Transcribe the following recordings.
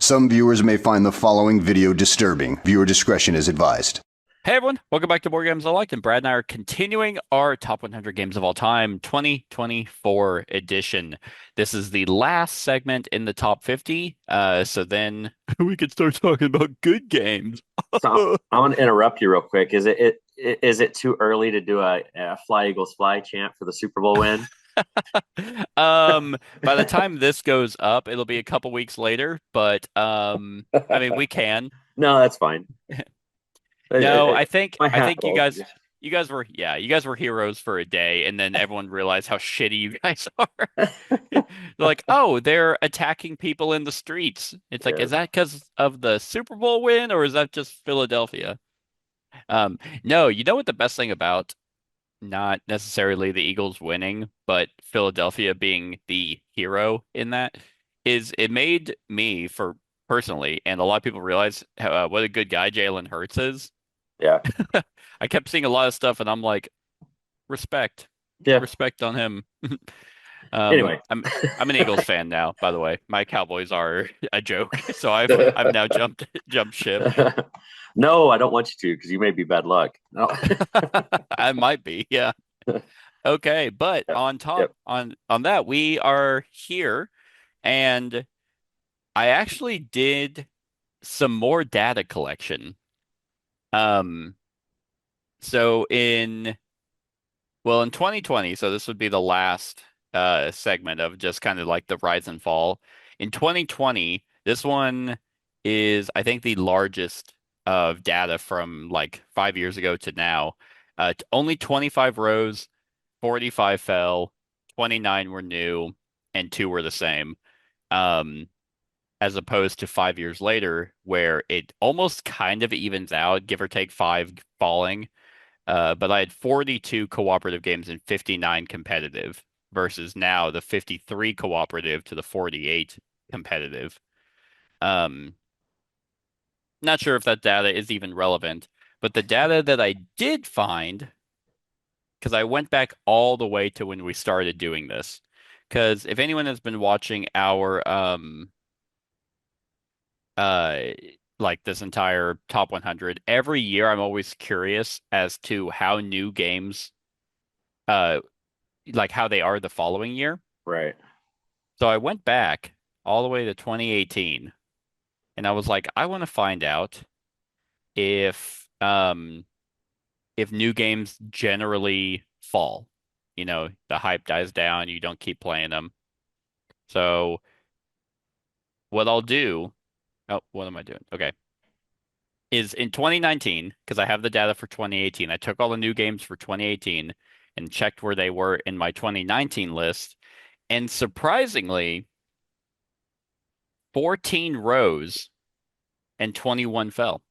Some viewers may find the following video disturbing. Viewer discretion is advised. Hey everyone, welcome back to Board Games I Liked, and Brad and I are continuing our top 100 games of all time 2024 edition. This is the last segment in the top 50, so then we could start talking about good games. So I want to interrupt you real quick. Is it too early to do a Fly Eagles Fly chant for the Super Bowl win? By the time this goes up, it'll be a couple weeks later, but I mean we can. No, that's fine. No, I- my I hat think rolled. you guys were you guys were heroes for a day, and then everyone realized how shitty you guys are. They're like, oh, they're attacking people in the streets. It's like, Yeah. is that because of the Super Bowl win, or is that just Philadelphia? No, you know what the best thing about not necessarily the Eagles winning, but Philadelphia being the hero in that is it made me for personally, and a lot of people realize what a good guy Jalen Hurts is. Yeah. I kept seeing a lot of stuff, and I'm like, respect, Yeah. respect on him. Anyway. I'm an Eagles fan now, by the way. My Cowboys are a joke, so I've now jumped ship. No, I don't want you to because you may be bad luck. No. I might be, yeah. Okay, but Yep. on top Yep. on that, we are here, and I actually did some more data collection. Um, so in 2020, so this would be the last segment of just kind of like the rise and fall. In 2020, this one is I think the largest of data from like 5 years ago to now. Only 25 rows, 45 fell, 29 were new, and two were the same. Um, as opposed to 5 years later, where it almost kind of evens out, give or take five falling. But I had 42 cooperative games and 59 competitive versus now the 53 cooperative to the 48 competitive. Um, Not sure if that data is even relevant, but the data that I did find, because I went back all the way to when we started doing this, because if anyone has been watching our uh like this entire top 100, every year I'm always curious as to how new games uh like how they are the following year. Right. So I went back all the way to 2018 and I was like, I want to find out if if new games generally fall. You know, the hype dies down, you don't keep playing them. So what I'll do, oh, what am I doing? Okay. Is in 2019, because I have the data for 2018. I took all the new games for 2018 and checked where they were in my 2019 list. And surprisingly, 14 rose and 21 fell.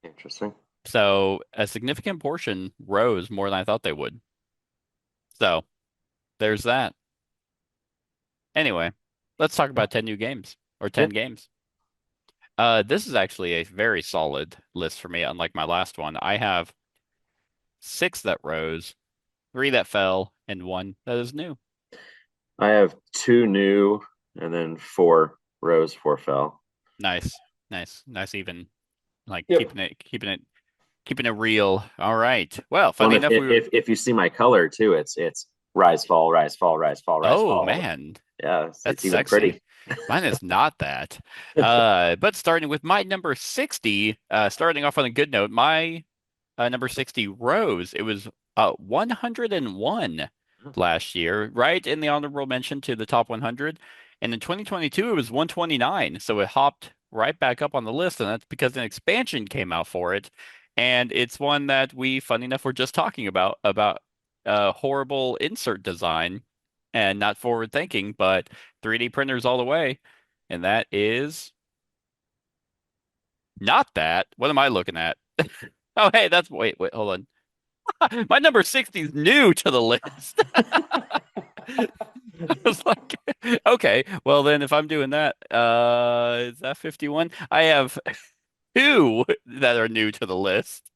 Interesting. So a significant portion rose more than I thought they would. So there's that. Anyway, let's talk about 10 new games or 10 Yeah. games. This is actually a very solid list for me, unlike my last one. I have six that rose, three that fell, and one that is new. I have two new and then four rows, four fell. Nice, nice, even like Yep. keeping it real. All right. Well, Well, funny and enough, we were. if you see my color too, it's rise, fall, rise, fall, rise, fall, rise, Oh fall. man, Yeah, that's it's even sexy. pretty. Mine is not that. But starting with my number 60, starting off on a good note, my number 60 rose. It was 101 last year, right in the honorable mention to the top 100. And in 2022, it was 129. So it hopped right back up on the list. And that's because an expansion came out for it. And it's one that we, funny enough, were just talking about horrible insert design and not forward thinking, but 3D printers all the way. And that is not that. What am I looking at? Oh, hey, wait, hold on. My number 60 is new to the list. I was like, okay, well then if I'm doing that, is that 51? I have two that are new to the list.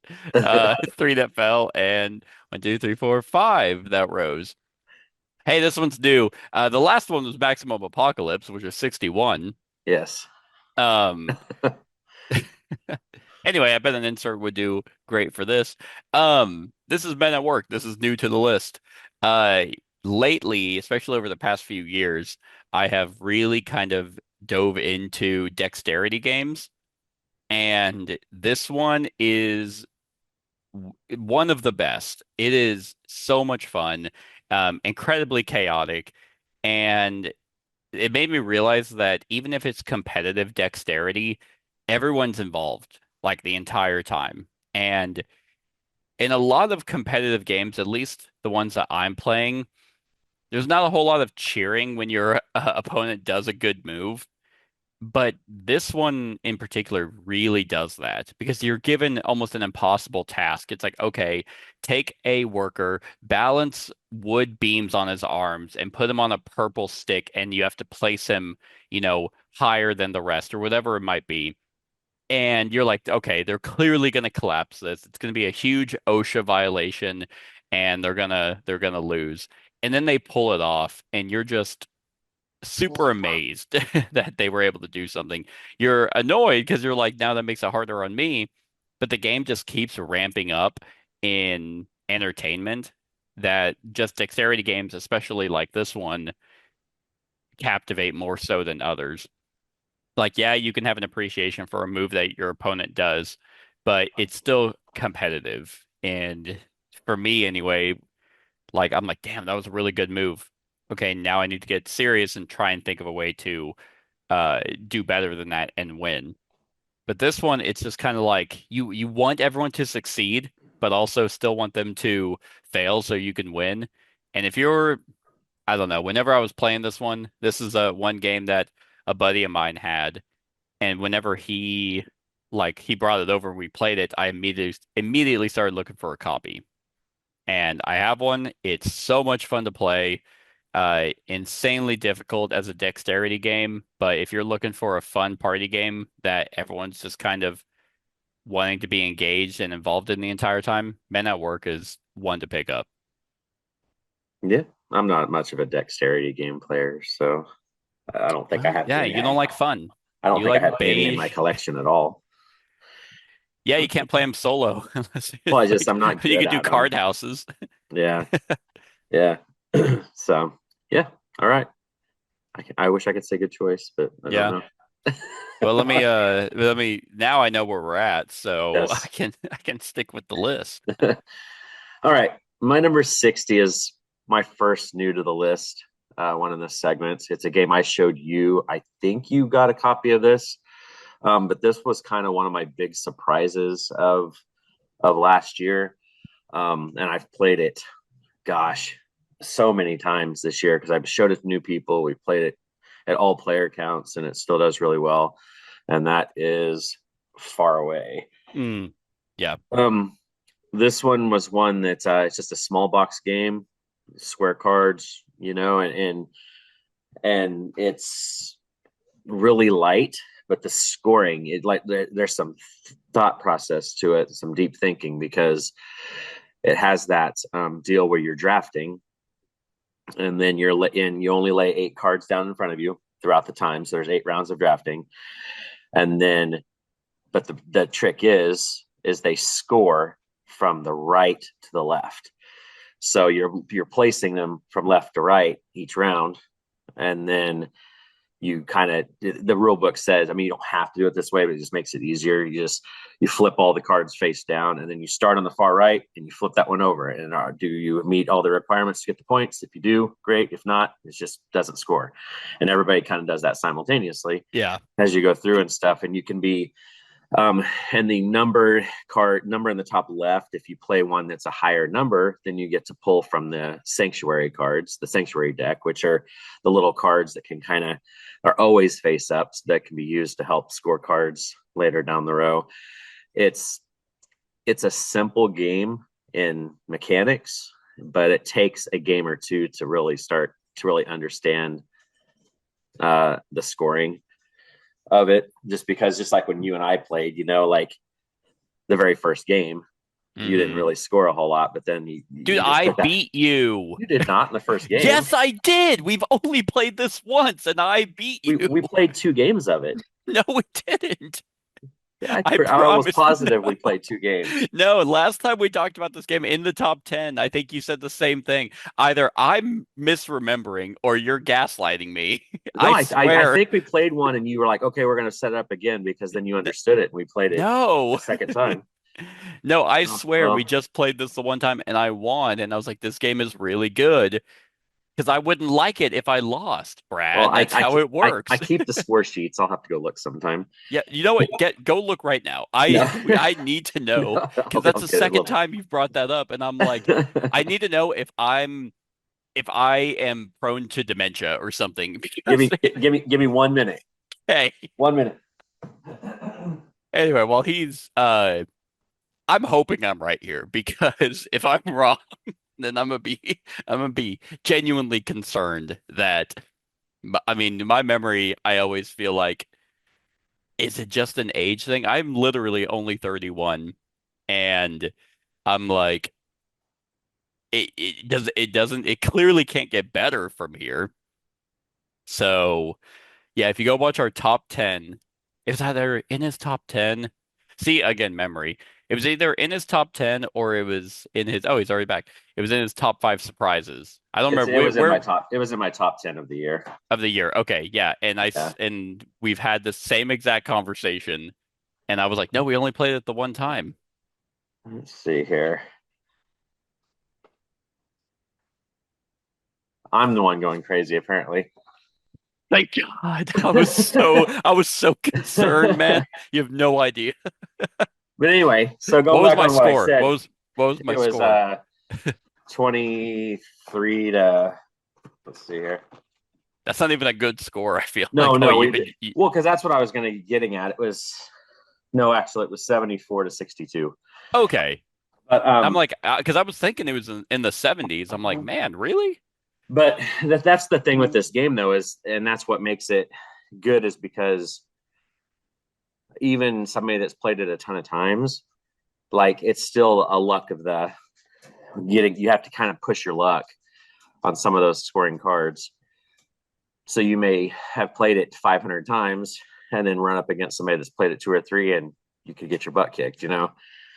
Three that fell and one, two, three, four, five that rose. Hey, this one's new. The last one was Maximum Apocalypse, which is 61. Yes. Um, anyway, I bet an insert would do great for this. This has been at work. This is new to the list. Uh, lately, especially over the past few years, I have really kind of dove into dexterity games, and this one is one of the best. It is so much fun, incredibly chaotic, and it made me realize that even if it's competitive dexterity, everyone's involved like the entire time. And in a lot of competitive games, at least the ones that I'm playing, there's not a whole lot of cheering when your opponent does a good move. But this one in particular really does that because you're given almost an impossible task. It's like, okay, take a worker, balance wood beams on his arms, and put him on a purple stick, and you have to place him, higher than the rest or whatever it might be. And you're like, okay, they're clearly going to collapse this. It's going to be a huge OSHA violation, and they're gonna lose. And then they pull it off, and you're just super amazed that they were able to do something. You're annoyed because you're like, now that makes it harder on me. But the game just keeps ramping up in entertainment that just dexterity games, especially like this one, captivate more so than others. Like, yeah, you can have an appreciation for a move that your opponent does, but it's still competitive. And for me anyway, like I'm like, damn, that was a really good move. Okay, now I need to get serious and try and think of a way to do better than that and win. But this one, it's just kind of like you want everyone to succeed, but also still want them to fail so you can win. And if you're, I don't know, whenever I was playing this one, this is a one game that a buddy of mine had, and whenever he brought it over and we played it, I immediately started looking for a copy. And I have one. It's so much fun to play. Insanely difficult as a dexterity game, but if you're looking for a fun party game that everyone's just kind of wanting to be engaged and involved in the entire time, Men at Work is one to pick up. Yeah, I'm not much of a dexterity game player, so I don't think I Well, have yeah, any. you don't like fun. I don't You think I have like any in my beige. collection at all. Yeah, you can't play them solo unless Well, it's like I'm not you good could do at them. card houses. Yeah, yeah. So yeah, all right. I wish I could say good choice, but I don't Yeah. know. Well, let me now I know where we're at, so I Yes. can I can stick with the list. All right. My number 60 is my first new to the list, one of the segments. It's a game I showed you. I think you got a copy of this, but this was kind of one of my big surprises of last year. And I've played it, gosh, so many times this year because I've showed it to new people. We played it at all player counts, and it still does really well. And that is Far Away. Mm, yeah. Um, this one was one that it's just a small box game, square cards, and it's really light, but the scoring, there's some thought process to it, some deep thinking because it has that deal where you're drafting, and then you only lay 8 cards down in front of you throughout the time. So there's 8 rounds of drafting, and then but the trick is they score from the right to the left. So you're placing them from left to right each round, and then you kind of the rule book says, I mean, you don't have to do it this way, but it just makes it easier. You flip all the cards face down, and then you start on the far right and you flip that one over. And do you meet all the requirements to get the points? If you do, great. If not, it just doesn't score. And everybody kind of does that simultaneously Yeah. as you go through and stuff. And you can be and the number in the top left, if you play one that's a higher number, then you get to pull from the sanctuary cards, the sanctuary deck, which are the little cards that can kind of are always face ups that can be used to help score cards later down the row. It's a simple game in mechanics, but it takes a game or two to really understand the scoring of it, just because just like when you and I played, like the very first game, You didn't Mhm. really score a whole lot, but then Dude, you just I took that. beat you. You did not in the first game. Yes, I did. We've only played this once, and I beat you. We played 2 games of it. No, we didn't. Yeah, I I'm almost promise. positive we played 2 games. No, last time we talked about this game in the top 10, I think you said the same thing. Either I'm misremembering or you're gaslighting me. No, I I swear. think we played one, and you were like, "Okay, we're going to set it up again," because then you understood it, and we played it a No. second time. No, I Oh, swear we well, just played this the one time and I won. And I was like, this game is really good because I wouldn't like it if I lost, well, Brad. That's how it I works. keep the score sheets. I'll have to go look sometime. Yeah, you know what? Go look right now. No, I need to know no, because that's I'll the get it. second time you've brought that up, and I'm like, I need to know if I am prone to dementia or something. Because Give me 1 minute. hey, 1 minute. anyway, well I'm hoping I'm right here because if I'm wrong, then I'm gonna be genuinely concerned that I mean my memory I always feel like is it just an age thing? I'm literally only 31 and I'm like it doesn't it clearly can't get better from here. So yeah, if you go watch our top 10, it was either in his top 10. See, again, memory. It was either in his top 10 or it was in his, oh, he's already back. It was in his top five surprises. I don't remember It was in my where top. It was in my top 10 of the year. of the year. Okay, yeah. Yeah. And we've had the same exact conversation. And I was like, no, we only played it the one time. Let's see here. I'm the one going crazy, apparently. Thank God. I was so concerned, man. But You have no idea. anyway, so What going was back my on what I score? said, What was my it was score? 23 to, let's see here. That's not even a good score, I feel No, like. Oh, no, well, because that's what I was going to getting at. It was no, actually, it was 74 to 62. okay. But I'm like, because I was thinking it was in the 70s. I'm like, man, really? but that's the thing with this game though is, and that's what makes it good is because even somebody that's played it a ton of times, like it's still a luck of the getting. You have to kind of push your luck on some of those scoring cards. So you may have played it 500 times and then run up against somebody that's played it two or three, and you could get your butt kicked.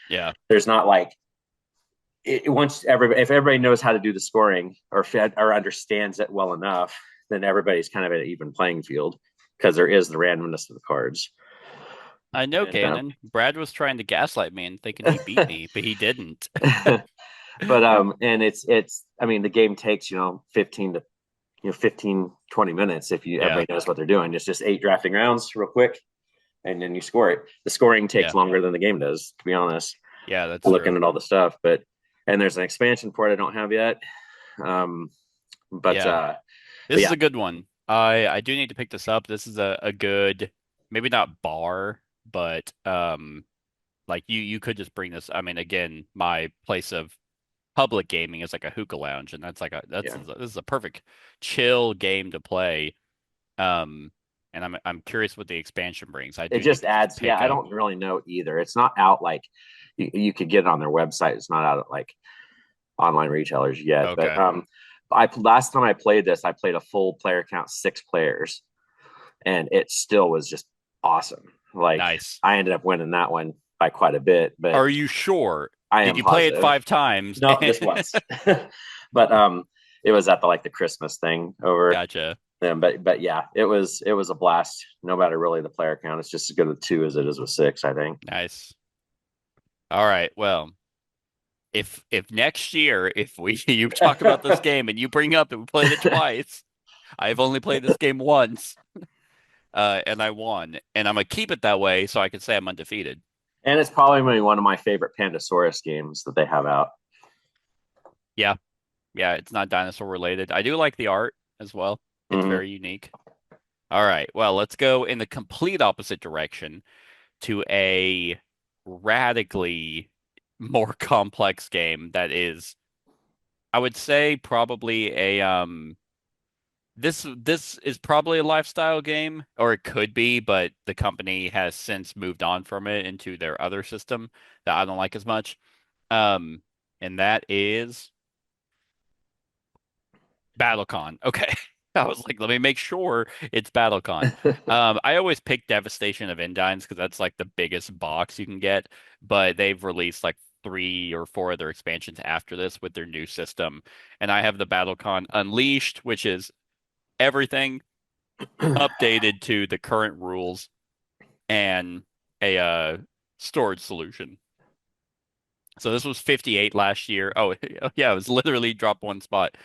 Yeah. There's not like once everybody, if everybody knows how to do the scoring or understands it well enough, then everybody's kind of at an even playing field because there is the randomness of the cards. I know, And, Cannon. Brad was trying to gaslight me and thinking he beat me, but he didn't. but and it's I mean the game takes 15 to 15 20 minutes if Yeah. everybody knows what they're doing. It's just 8 drafting rounds real quick, and then you score it. The scoring takes Yeah. longer than the game does, to be honest. Yeah, that's Looking true. at all the stuff, but and there's an expansion for it I don't have yet. Um, but Yeah. uh, This but is yeah, a good one. I do need to pick this up. This is a good, maybe not bar, but like you could just bring this. I mean, again, my place of public gaming is like a hookah lounge, and yeah. this is a perfect chill game to play. Um, and I'm curious what the expansion brings. I It do need just to just adds. Yeah, pick I up. don't really know either. It's not out like you could get it on their website. It's not out at like online retailers yet. But Okay, I last time I played this, I played a full player count, 6 players, and it still was just awesome. Like nice. I ended up winning that one by quite a bit, but Are you sure? I Did am you play it positive. 5 times? No, just once. But it was at the Christmas thing over Gotcha. them. But yeah, it was a blast. No matter really the player count, it's just as good with 2 as it is with 6. I think. Nice. All right. Well, if next year if we you talk about this game and you bring up that we played it twice, I've only played this game once, and I won, and I'm gonna keep it that way so I can say I'm undefeated. And it's probably one of my favorite Pandasaurus games that they have out. Yeah, yeah. It's not dinosaur related. I do like the art as well. It's Mm-hmm. very unique. All right. Well, let's go in the complete opposite direction to a radically more complex game that is, I would say, probably a this is probably a lifestyle game, or it could be, but the company has since moved on from it into their other system that I don't like as much. Um, and that is BattleCon. Okay. I was like, let me make sure it's BattleCon. I always pick Devastation of Endines because that's like the biggest box you can get, but they've released like 3 or 4 other expansions after this with their new system. And I have the BattleCon Unleashed, which is everything updated to the current rules and a storage solution. So this was 58 last year. Oh, yeah, it was literally dropped one spot.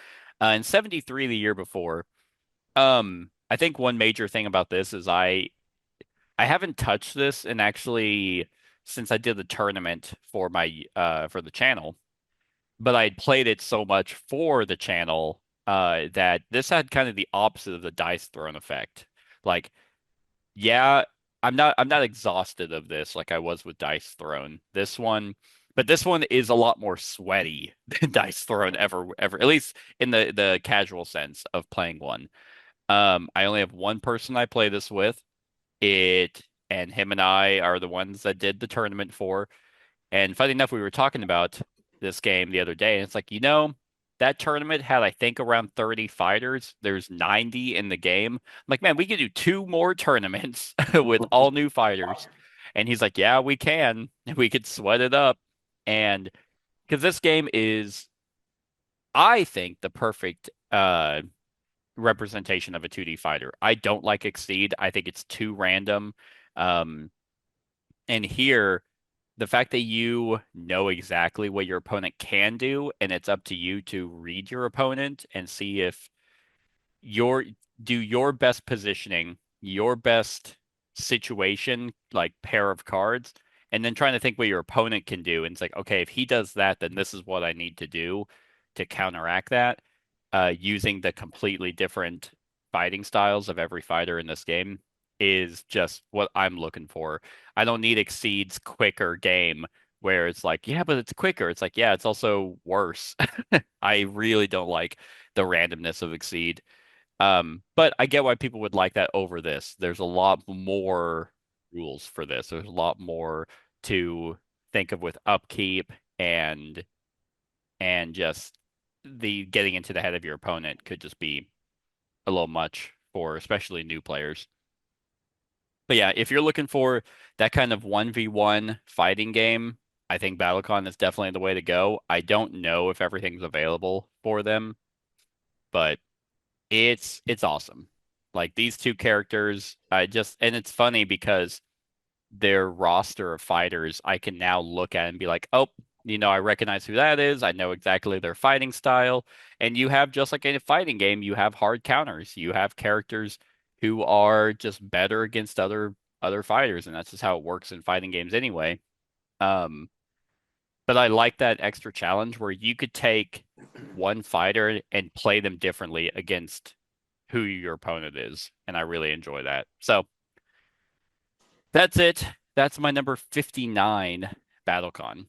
And 73 the year before. I think one major thing about this is I haven't touched this and actually since I did the tournament for my for the channel, but I had played it so much for the channel that this had kind of the opposite of the dice thrown effect. Like, yeah, I'm not exhausted of this like I was with Dice Throne. But this one is a lot more sweaty than Dice Throne ever, at least in the casual sense of playing one. I only have one person I play this with. It and him and I are the ones that did the tournament for. And funny enough, we were talking about this game the other day, and it's like, that tournament had, I think, around 30 fighters. There's 90 in the game. I'm like, man, we could do 2 more tournaments with all new fighters. And he's like, yeah, we can. We could sweat it up. And because this game is, I think, the perfect representation of a 2D fighter. I don't like Exceed. I think it's too random. Um, and here, the fact that you know exactly what your opponent can do, and it's up to you to read your opponent and see if your do your best positioning, your best situation, like pair of cards, and then trying to think what your opponent can do. And it's like, okay, if he does that, then this is what I need to do to counteract that, using the completely different fighting styles of every fighter in this game is just what I'm looking for. I don't need Exceed's quicker game where it's like, yeah, but it's quicker. It's like, yeah, it's also worse. I really don't like the randomness of Exceed. But I get why people would like that over this. There's a lot more rules for this. There's a lot more to think of with upkeep and just the getting into the head of your opponent could just be a little much for especially new players. But yeah, if you're looking for that kind of 1v1 fighting game, I think BattleCon is definitely the way to go. I don't know if everything's available for them, but it's awesome. Like these 2 characters, I just and it's funny because their roster of fighters, I can now look at and be like, oh, I recognize who that is. I know exactly their fighting style. And you have just like in a fighting game, you have hard counters. You have characters who are just better against other fighters, and that's just how it works in fighting games anyway. Um, but I like that extra challenge where you could take one fighter and play them differently against who your opponent is, and I really enjoy that. So that's it. That's my number 59 BattleCon.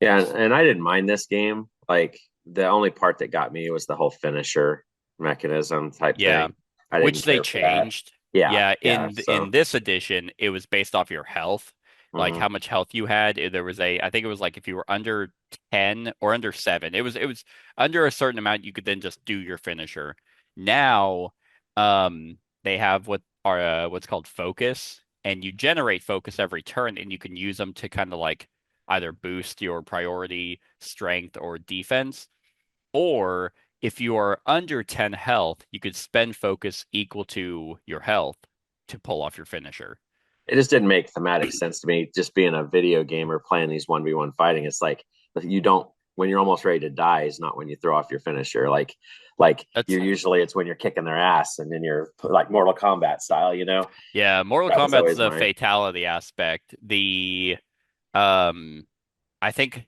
Yeah, and I didn't mind this game. Like the only part that got me was the whole finisher mechanism type Yeah, thing. I didn't which they care for that. changed. Yeah, Yeah, yeah. in So, this edition, it was based off your health, like mhm. how much health you had. There was I think it was like if you were under 10 or under 7, it was under a certain amount, you could then just do your finisher. Now, they have what's called focus, and you generate focus every turn, and you can use them to kind of like either boost your priority, strength, or defense. Or if you are under 10 health, you could spend focus equal to your health to pull off your finisher. It just didn't make thematic sense to me. Just being a video gamer playing these 1v1 fighting, it's like you don't when you're almost ready to die is not when you throw off your finisher. Like That's you're usually it's when you're kicking their ass and then you're like Mortal Kombat style. Yeah, Mortal That was Kombat's always the mine. fatality aspect. The um I think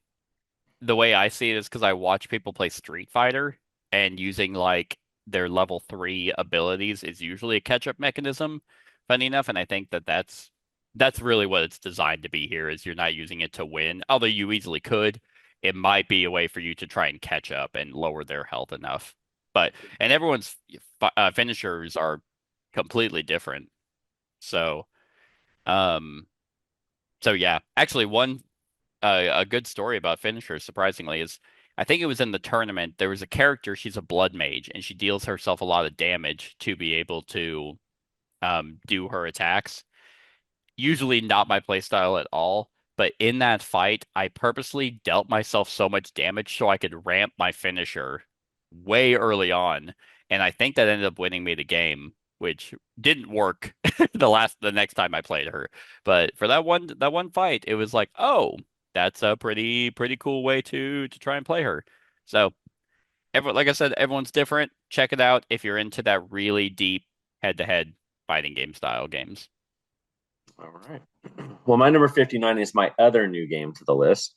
the way I see it is because I watch people play Street Fighter and using like their level 3 abilities is usually a catch-up mechanism, funny enough, and I think that's really what it's designed to be here is you're not using it to win, although you easily could. It might be a way for you to try and catch up and lower their health enough. But and everyone's finishers are completely different. So, um, so yeah, actually one. a good story about Finisher, surprisingly, is I think it was in the tournament. There was a character, she's a blood mage, and she deals herself a lot of damage to be able to do her attacks. Usually not my playstyle at all, but in that fight, I purposely dealt myself so much damage so I could ramp my finisher way early on, and I think that ended up winning me the game, which didn't work the next time I played her. But for that one fight, it was like, oh, that's a pretty cool way to try and play her. So, like I said, everyone's different. Check it out if you're into that really deep head-to-head fighting game style games. All right. Well, my number 59 is my other new game to the list.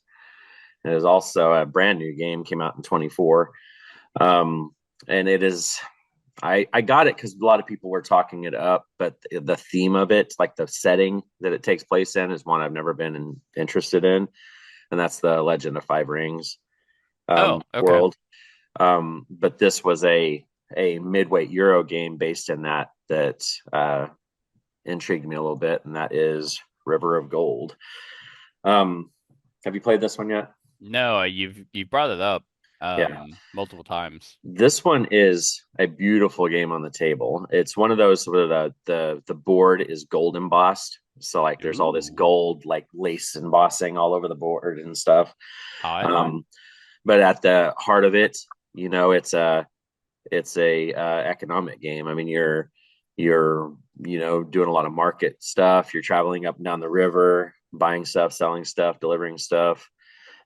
It is also a brand new game, came out in 24. And it is, I got it because a lot of people were talking it up, but the theme of it, like the setting that it takes place in, is one I've never been interested in. And that's the Legend of Five Rings Oh, okay. world. But this was a midweight Euro game based in that intrigued me a little bit, and that is River of Gold. Have you played this one yet? No, you've brought it up Yeah. multiple times. This one is a beautiful game on the table. It's one of those where the board is gold embossed. So like there's all this Ooh, gold like lace embossing all over the board and stuff. hot. But at the heart of it, it's a economic game. I mean, you're doing a lot of market stuff. You're traveling up and down the river, buying stuff, selling stuff, delivering stuff.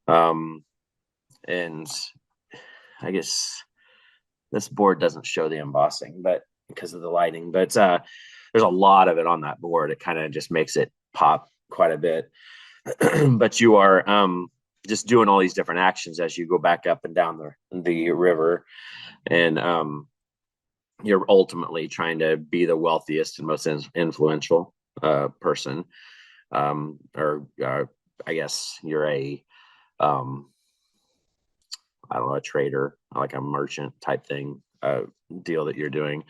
And I guess this board doesn't show the embossing, but because of the lighting, but there's a lot of it on that board. It kind of just makes it pop quite a bit. But you are just doing all these different actions as you go back up and down the river, and you're ultimately trying to be the wealthiest and most influential person, or I guess you're a I don't know, a trader, like a merchant type thing, deal that you're doing.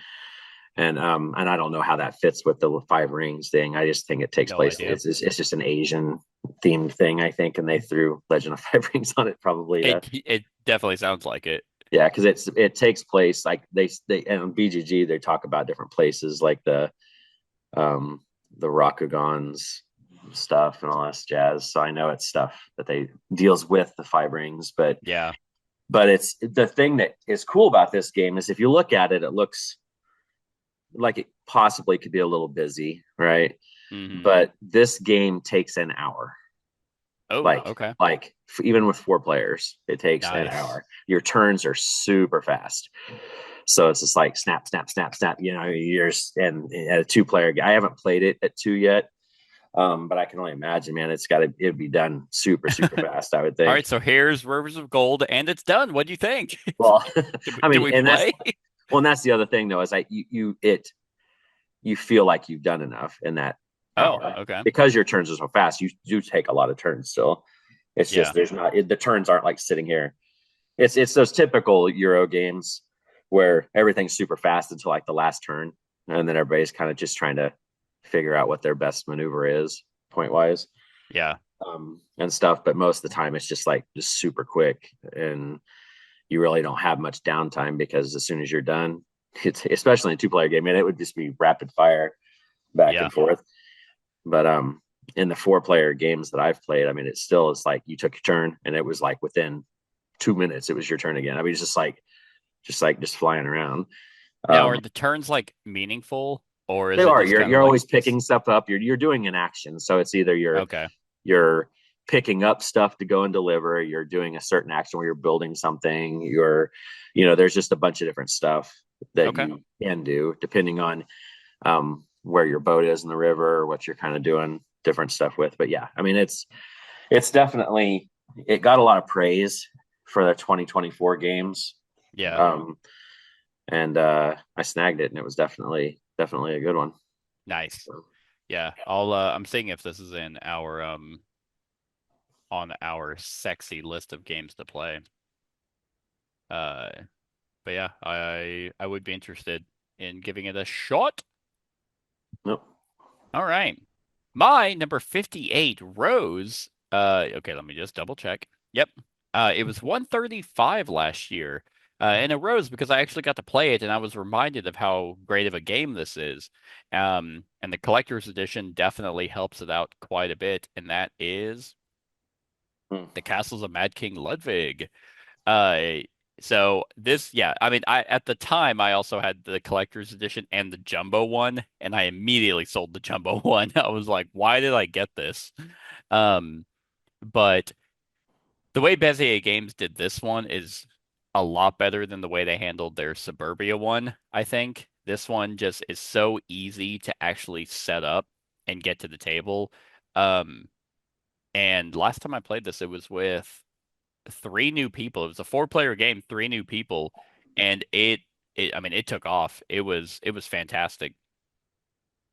And I don't know how that fits with the Five Rings thing. I just think it takes No place. idea. It's just an Asian themed thing, I think, and they threw Legend of Five Rings on it probably to, It definitely sounds like it. yeah, because it takes place like they and on BGG they talk about different places like the Rakugans stuff and all that jazz. So I know it's stuff that they deals with the Five Rings, Yeah. but it's the thing that is cool about this game is if you look at it, it looks like it possibly could be a little busy, right? Hmm. But this game takes an hour. Oh, Like okay. like even with 4 players, it takes an Nice. hour. Your turns are super fast. So it's just like snap, snap, snap, snap. You're and at a 2 player, I haven't played it at 2 yet, but I can only imagine, man. It'd be done super, super fast. I would All think. right, so here's Rivers of Gold, and it's done. What do you think? Well, I Did mean, we and that's play? well, and that's the other thing though is like you feel like you've done enough in that Oh, hour okay. because your turns are so fast. You do take a lot of turns still. It's just Yeah. there's not the turns aren't like sitting here. It's those typical Euro games where everything's super fast until like the last turn, and then everybody's kind of just trying to figure out what their best maneuver is point wise, Yeah. and stuff. But most of the time, it's just like just super quick, and you really don't have much downtime because as soon as you're done, it's especially in a 2 player game, man, it would just be rapid fire back Yeah. and forth. But in the 4 player games that I've played, I mean, it still is like you took your turn and it was like within 2 minutes, it was your turn again. I mean, it's just flying around. Now, are Um, the turns like meaningful, or they is it are. just kind of You're like always picking stuff up. You're doing an action. So it's either okay, you're picking up stuff to go and deliver. You're doing a certain action where you're building something. There's just a bunch of different stuff that okay, you can do depending on where your boat is in the river or what you're kind of doing different stuff with. But yeah, I mean, it's definitely it got a lot of praise for the 2024 games, yeah, um, and I snagged it, and it was definitely a good one. nice, So, yeah. I'm seeing if this is in our on our sexy list of games to play. Uh, but yeah, I would be interested in giving it a shot. nope. All right. My number 58, Rose. Okay, let me just double check. Yep. It was 135 last year. And it rose because I actually got to play it and I was reminded of how great of a game this is. And the collector's edition definitely helps it out quite a bit, and that is Hmm. the Castles of Mad King Ludwig. Uh, so this, yeah, I mean, I at the time I also had the collector's edition and the jumbo one, and I immediately sold the jumbo one. I was like, why did I get this? Um, but the way Bezier Games did this one is a lot better than the way they handled their Suburbia one, I think. This one just is so easy to actually set up and get to the table. Um, and last time I played this, it was with three new people. It was a four-player game, three new people, and I mean, it took off. It was fantastic.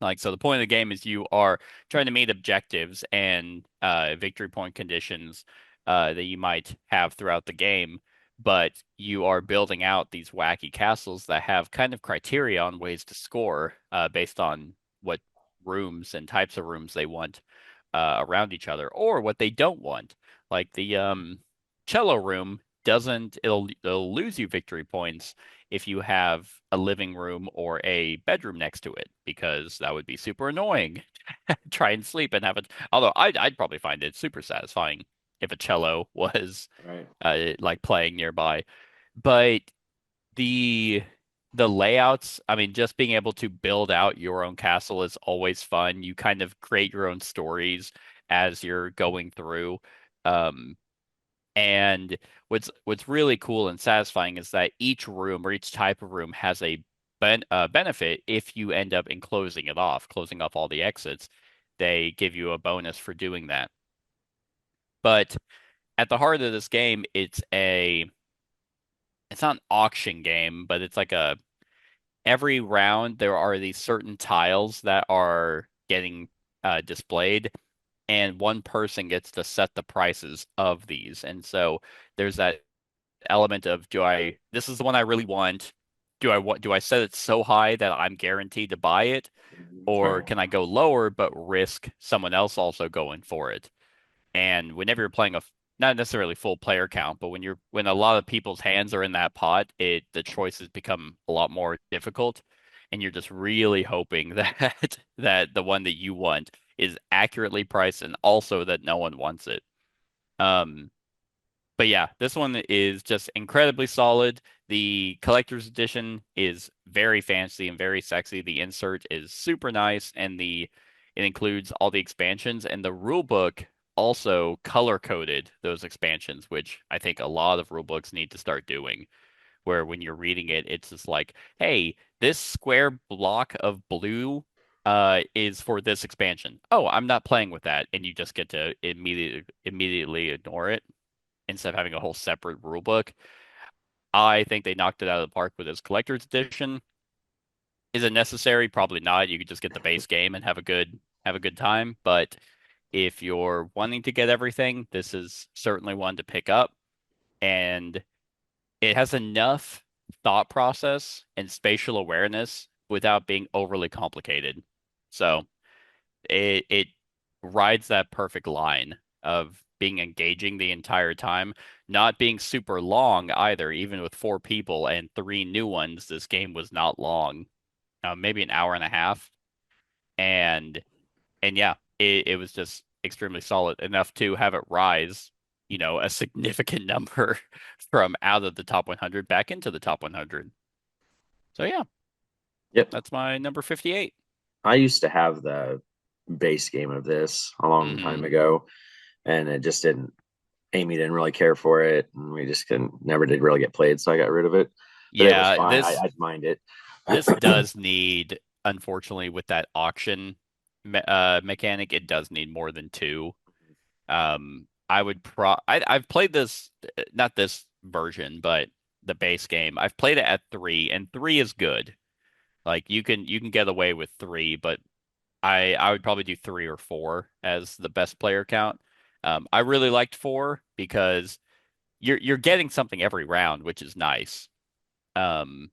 Like, so the point of the game is you are trying to meet objectives and victory point conditions that you might have throughout the game, but you are building out these wacky castles that have kind of criteria on ways to score based on what rooms and types of rooms they want around each other, or what they don't want. Like the cello room doesn't it'll lose you victory points if you have a living room or a bedroom next to it, because that would be super annoying. Try and sleep and have it. Although I'd probably find it super satisfying if a cello was Right. like playing nearby. But the the layouts, I mean, just being able to build out your own castle is always fun. You kind of create your own stories as you're going through. Um, and what's really cool and satisfying is that each room or each type of room has a benefit if you end up enclosing it off, closing off all the exits. They give you a bonus for doing that. But at the heart of this game, it's not an auction game, but it's like a every round there are these certain tiles that are getting displayed, and one person gets to set the prices of these. And so there's that element of this is the one I really want. Do I set it so high that I'm guaranteed to buy it, or Right. can I go lower but risk someone else also going for it? And whenever you're playing not necessarily full player count, but when a lot of people's hands are in that pot, the choices become a lot more difficult, and you're just really hoping that that the one that you want is accurately priced and also that no one wants it. Um, but yeah, this one is just incredibly solid. The collector's edition is very fancy and very sexy. The insert is super nice, and it includes all the expansions, and the rule book also color coded those expansions, which I think a lot of rule books need to start doing. Where when you're reading it, it's just like, hey, this square block of blue is for this expansion. Oh, I'm not playing with that, and you just get to immediately ignore it instead of having a whole separate rule book. I think they knocked it out of the park with this collector's edition. Is it necessary? Probably not. You could just get the base game and have a good time. But if you're wanting to get everything, this is certainly one to pick up. And it has enough thought process and spatial awareness without being overly complicated. So it rides that perfect line of being engaging the entire time, not being super long either. Even with four people and three new ones, this game was not long, maybe an hour and a half, and yeah, it was just extremely solid enough to have it rise, a significant number from out of the top 100 back into the top 100. So yeah, Yep. that's my number 58. I used to have the base game of this a long time Hmm. ago, and it just didn't. Amy didn't really care for it, and we just couldn't. Never did really get played, so I got rid of it. But it was Yeah, fine. I'd mind it. this does need, unfortunately, with that auction mechanic, it does need more than two. I've played this, not this version, but the base game. I've played it at three, and three is good. Like you can get away with three, but I would probably do three or four as the best player count. I really liked four because you're getting something every round, which is nice. Um,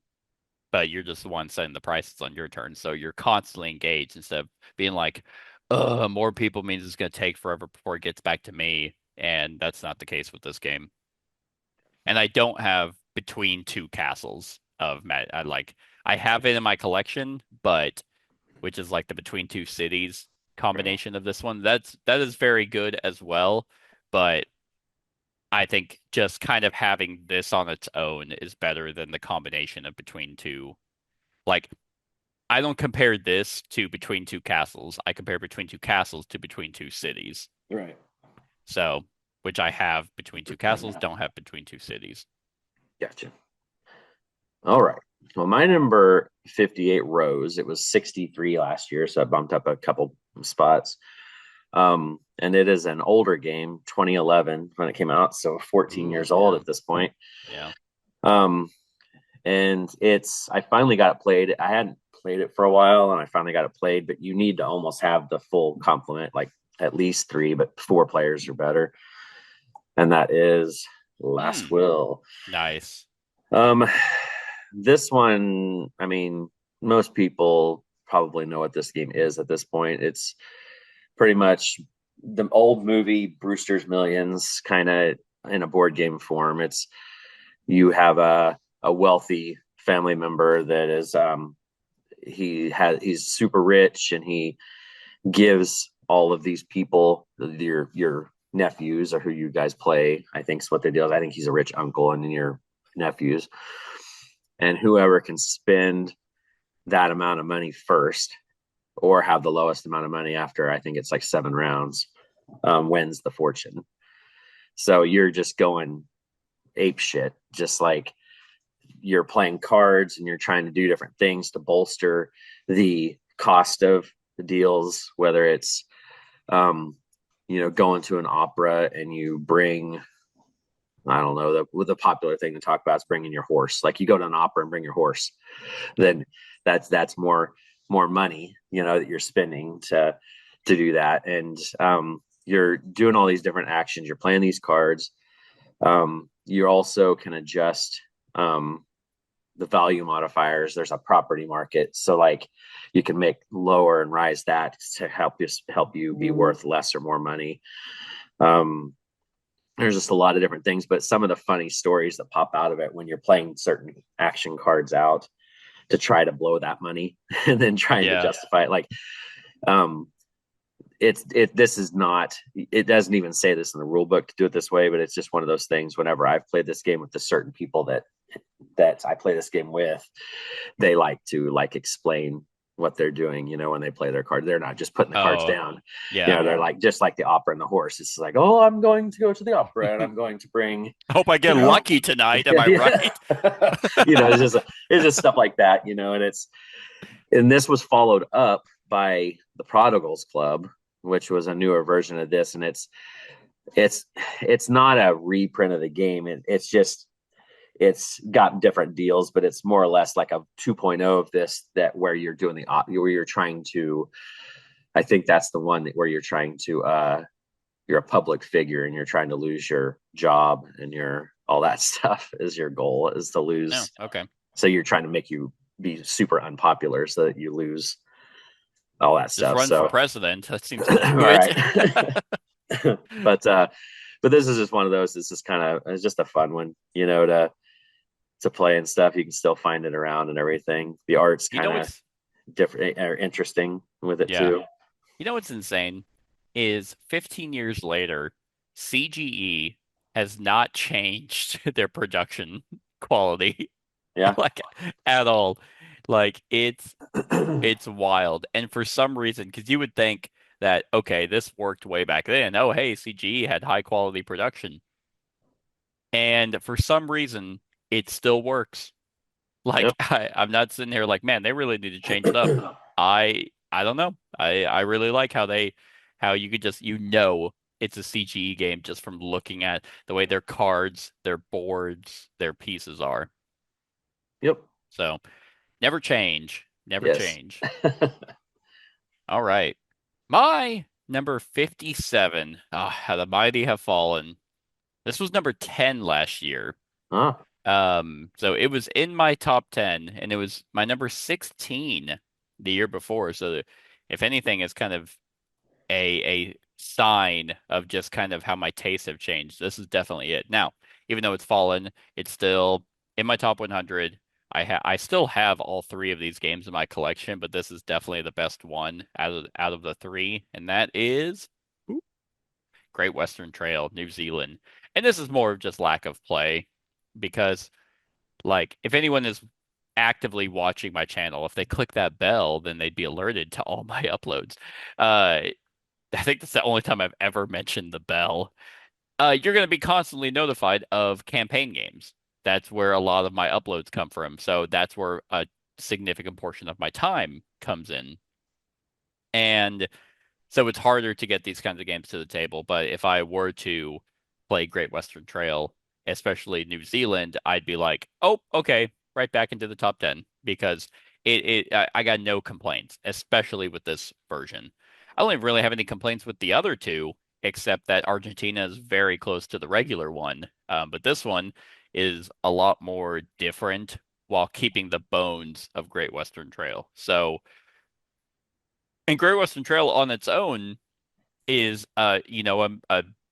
but you're just the one setting the prices on your turn, so you're constantly engaged instead of being like, more people means it's going to take forever before it gets back to me, and that's not the case with this game. And I don't have Between Two Castles of I have it in my collection, but which is like the Between Two Cities combination of this one. That is very good as well, but I think just kind of having this on its own is better than the combination of Between Two. Like I don't compare this to Between Two Castles. I compare Between Two Castles to Between Two Cities. Right. So, which I have Between Two Castles, don't have Between Two Cities. Gotcha. All right. Well, my number 58 rose. It was 63 last year, so I bumped up a couple spots. And it is an older game, 2011 when it came out, so 14 years old at this point. Yeah. And I finally got it played. I hadn't played it for a while, and I finally got it played. But you need to almost have the full complement, like at least 3, but 4 players are better. And that is Last Will. Nice. This one, I mean, most people probably know what this game is at this point. It's pretty much the old movie Brewster's Millions, kind of in a board game form. It's you have a wealthy family member that is he's super rich, and he gives all of these people, your nephews or who you guys play, I think is what they do. I think he's a rich uncle, and then your nephews, and whoever can spend that amount of money first or have the lowest amount of money after, I think it's like 7 rounds, wins the fortune. So you're just going ape shit, just like you're playing cards and you're trying to do different things to bolster the cost of the deals, whether it's going to an opera and you bring, I don't know, the popular thing to talk about is bringing your horse. Like you go to an opera and bring your horse, then that's more money, that you're spending to do that. And you're doing all these different actions. You're playing these cards. You also can adjust the value modifiers. There's a property market, so like you can make lower and rise that to help you be worth less or more money. There's just a lot of different things, but some of the funny stories that pop out of it when you're playing certain action cards out to try to blow that money and then trying to justify it. Like, this is not, it doesn't even say this in the rule book to do it this way, but it's just one of those things. Whenever I've played this game with the certain people that I play this game with, they like to explain what they're doing, when they play their card. They're not just putting the cards down. Yeah. They're like, just like the opera and the horse. It's like, oh, I'm going to go to the opera and I'm going to bring. I hope I get lucky tonight. Am I right? It's just stuff like that, and this was followed up by the Prodigals Club, which was a newer version of this. And it's not a reprint of the game. It's got different deals, but it's more or less like a 2.0 of this, that where you're doing where you're trying to, I think that's the one where you're trying to, you're a public figure and you're trying to lose your job and all that stuff is your goal, is to lose. Oh, okay. So you're trying to make you be super unpopular so that you lose all that stuff. Just run for president. That seems good. But this is just one of those. It's just a fun one, to play and stuff. You can still find it around and everything. The art's kind of different or interesting with it too. You know what's insane is 15 years later, CGE has not changed their production quality. Yeah. Like at all. Like it's wild. And for some reason, because you would think that, okay, this worked way back then. Oh, hey, CGE had high quality production. And for some reason, it still works. Like yep. I'm not sitting here like, man, they really need to change it up. I don't know. I really like how you could just, it's a CGE game just from looking at the way their cards, their boards, their pieces are. Yep. So never change. Never change. All right. My number 57. How the mighty have fallen. This was number 10 last year. Huh. So it was in my top 10, and it was my number 16 the year before. So if anything, it's kind of a sign of just kind of how my tastes have changed. This is definitely it. Now, even though it's fallen, it's still in my top 100. I still have all three of these games in my collection, but this is definitely the best one out of the three, and that is Great Western Trail, New Zealand. And this is more of just lack of play because like if anyone is actively watching my channel, if they click that bell, then they'd be alerted to all my uploads. Uh I think that's the only time I've ever mentioned the bell. You're going to be constantly notified of campaign games. That's where a lot of my uploads come from. So that's where a significant portion of my time comes in. And so it's harder to get these kinds of games to the table. But if I were to play Great Western Trail, especially New Zealand, I'd be like, oh, okay, right back into the top 10 because I got no complaints, especially with this version. I don't even really have any complaints with the other two, except that Argentina is very close to the regular one. But this one is a lot more different while keeping the bones of Great Western Trail. So, and Great Western Trail on its own is a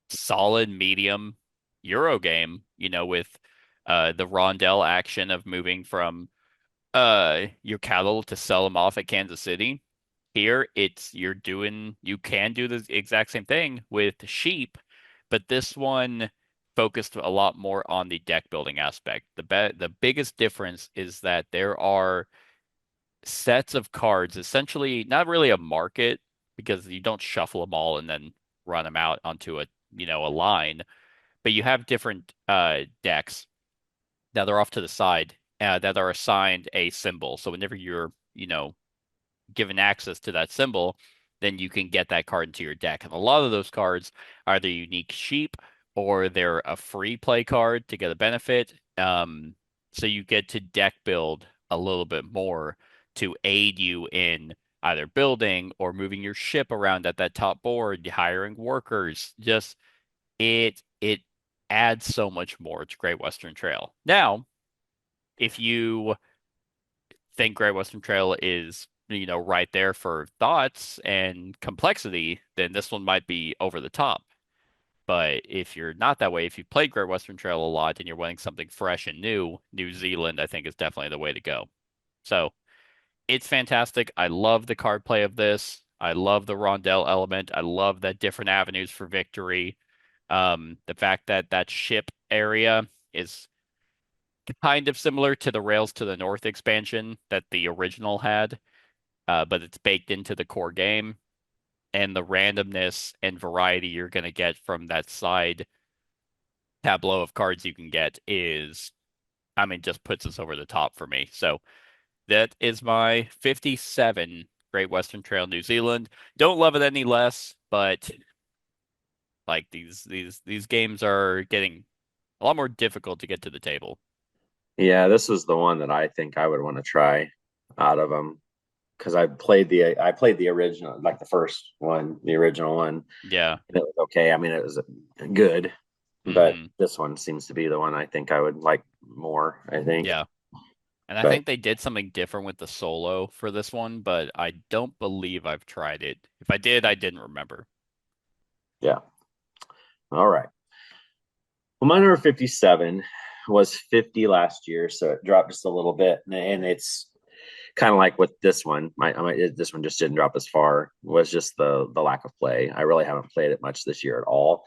solid medium Euro game, with the rondel action of moving from your cattle to sell them off at Kansas City. Here you can do the exact same thing with sheep, but this one focused a lot more on the deck building aspect. The biggest difference is that there are sets of cards, essentially not really a market because you don't shuffle them all and then run them out onto a line, but you have different decks that are off to the side that are assigned a symbol. So whenever you're, given access to that symbol, then you can get that card into your deck. And a lot of those cards are the unique sheep or they're a free play card to get a benefit. So you get to deck build a little bit more to aid you in either building or moving your ship around at that top board, hiring workers. Just it adds so much more to Great Western Trail. Now, if you think Great Western Trail is, right there for thoughts and complexity, then this one might be over the top. But if you're not that way, if you've played Great Western Trail a lot and you're wanting something fresh and new, New Zealand, I think, is definitely the way to go. So it's fantastic. I love the card play of this. I love the rondel element. I love that different avenues for victory. The fact that that ship area is kind of similar to the Rails to the North expansion that the original had, but it's baked into the core game. And the randomness and variety you're going to get from that side tableau of cards you can get just puts us over the top for me. So that is my 57 Great Western Trail New Zealand. Don't love it any less, but like these games are getting a lot more difficult to get to the table. Yeah, this was the one that I think I would want to try out of them because I played the original, like the first one, the original one, Yeah. and it was okay. I mean, it was good, but Hmm. this one seems to be the one I think I would like more, I think. Yeah. And I But think they did something different with the solo for this one, but I don't believe I've tried it. If I did, I didn't remember. yeah. All right. Well, my number 57 was 50 last year, so it dropped just a little bit, and it's kind of like with this one. This one just didn't drop as far. Was just the lack of play. I really haven't played it much this year at all,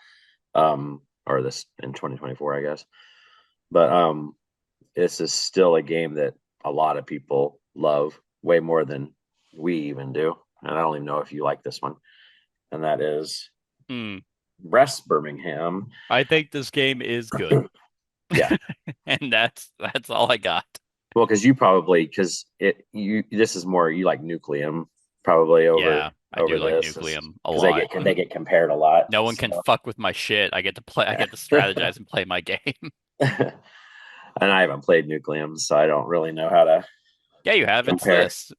or this in 2024, I guess. But this is still a game that a lot of people love way more than we even do, and I don't even know if you like this one. And that is Hmm. Brest Birmingham. I think this game is good. Yeah. And that's all I got. Well, because this is more you like Nucleum probably Yeah, I do over like this Nucleum a because lot. they get compared a lot. No one So. can fuck with my shit. I get to strategize and play my game. And I haven't played Nucleum, so I don't really know how to Yeah, you have. It's compare. this.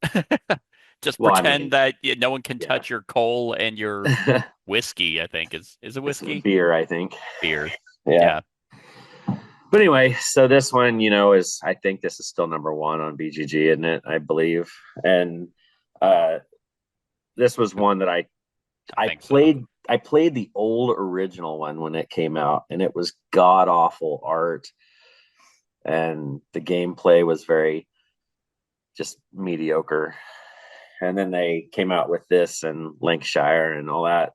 Just Well, I pretend mean, that no one can yeah, touch your coal and your whiskey, I think is it it's whiskey? beer, I think. Beer. Yeah. Yeah. But anyway, so this one, is I think this is still number one on BGG, isn't it? I believe. And uh, this was one that I I think so. I played the old original one when it came out, and it was god awful art, and the gameplay was very just mediocre. And then they came out with this and Lancashire and all that,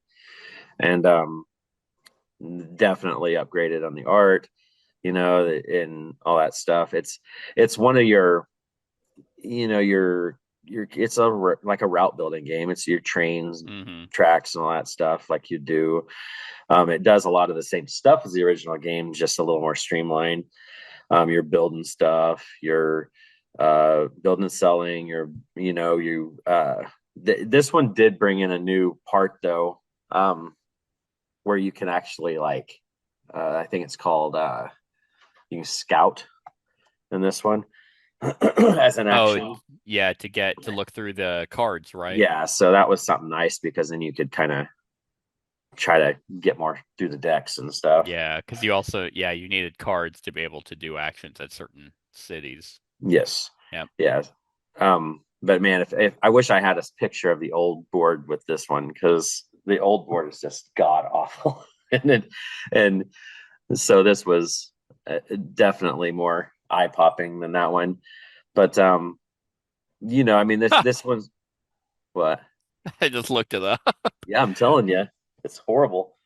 and definitely upgraded on the art, and all that stuff. It's one of your, your it's like a route building game. It's your trains, Hmm. tracks, and all that stuff like you do. It does a lot of the same stuff as the original game, just a little more streamlined. You're building stuff, you're building and selling, this one did bring in a new part though, where you can actually I think it's called you can scout in this one as an Oh, action. yeah, to look through the cards, right? Yeah, so that was something nice because then you could kind of try to get more through the decks and stuff. Yeah, because you also, yeah, you needed cards to be able to do actions at certain cities. Yes. Yep. Yeah. But man, if I wish I had a picture of the old board with this one, because the old board is just god awful. And so this was definitely more eye popping than that one. But I mean, this one's what? I just looked it up. Yeah, I'm telling you, it's horrible.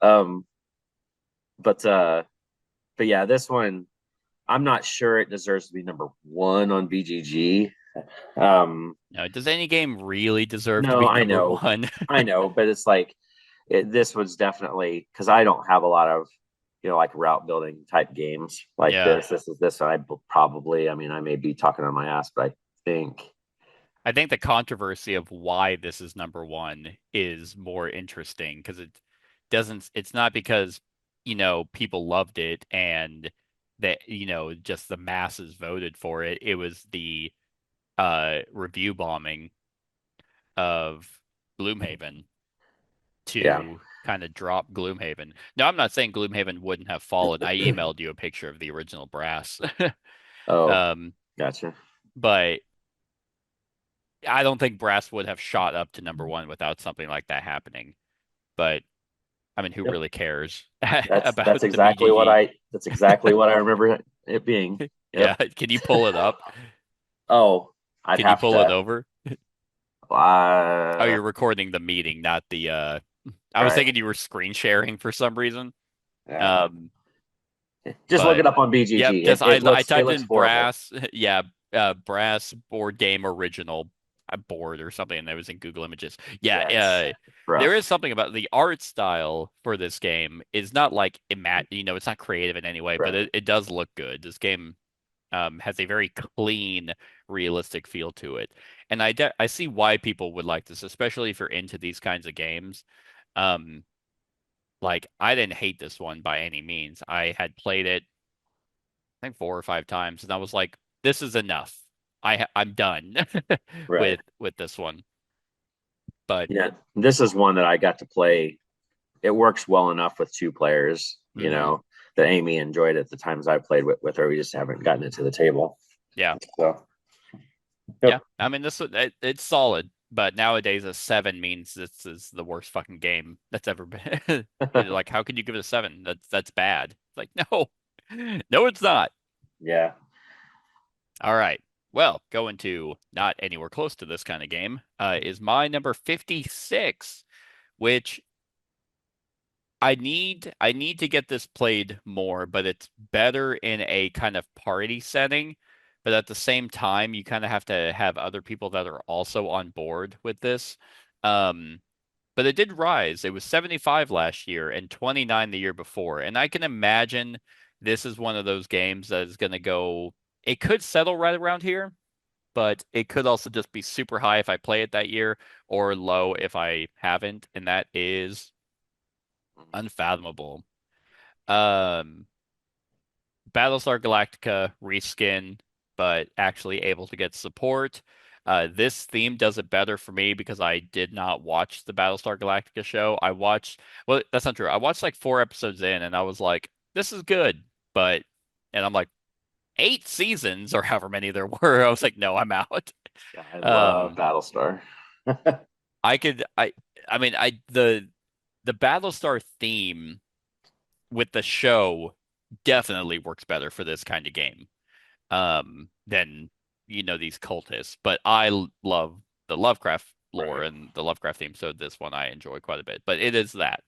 Um, but yeah, this one, I'm not sure it deserves to be number one on BGG. No, does any game really deserve to No, be I number know, one? I know, but it's like this was definitely because I don't have a lot of like route building type games like Yeah. this. This is this. I probably, I mean, I may be talking on my ass, but I think, I think the controversy of why this is number one is more interesting because it's not because, people loved it and that, just the masses voted for it. It was the review bombing of Gloomhaven yeah. to kind of drop Gloomhaven. Now, I'm not saying Gloomhaven wouldn't have fallen. I emailed you a picture of the original brass. Oh, Um, gotcha. but I don't think brass would have shot up to number one without something like that happening. But I mean, who Yep. really cares That's about the exactly what BGG? I remember it being. Yeah, Yep. can you pull it up? Oh, I'd Can you have pull it to. over? Oh, Uh, you're recording the meeting, not the I was right. thinking you were screen sharing for some reason. Yeah. Um, Just look but it up on yep, BGG. just I It typed looks in horrible. brass, yeah, brass board game original board or something, and it was in Google Images. Yeah, Yeah, it's there rough. is something about the art style for this game is not like it's not creative in any way, but Right. it does look good. This game has a very clean, realistic feel to it, and I see why people would like this, especially if you're into these kinds of games. Um, like I didn't hate this one by any means. I had played it I think 4 or 5 times, and I was like, "This is enough. I'm done Right. with this one." But Yeah. This is one that I got to play. It works well enough with two players, mhm, that Amy enjoyed it the times I played with her. We just haven't gotten it to the table. yeah, So, yeah. yep. I mean, it's solid, but nowadays a 7 means this is the worst fucking game that's ever been. You're like, how could you give it a 7? That's bad. It's like, no, no, it's not. Yeah. All right. Well, going to not anywhere close to this kind of game is my number 56, which I need to get this played more, but it's better in a kind of party setting. But at the same time, you kind of have to have other people that are also on board with this. Um, but it did rise. It was 75 last year and 29 the year before. And I can imagine this is one of those games that is going to go, it could settle right around here, but it could also just be super high if I play it that year or low if I haven't. And that is Unfathomable. Um, Battlestar Galactica reskin, but actually able to get support. This theme does it better for me because I did not watch the Battlestar Galactica show. Well, that's not true. I watched like 4 episodes in and I was like, this is good. And I'm like, 8 seasons or however many there were. I was like, no, I'm out. Yeah, I love Um, Battlestar. I could, I, I mean, the Battlestar theme with the show definitely works better for this kind of game than these cultists. But love the Lovecraft lore Right. and the Lovecraft theme, so this one I enjoy quite a bit. But it is that.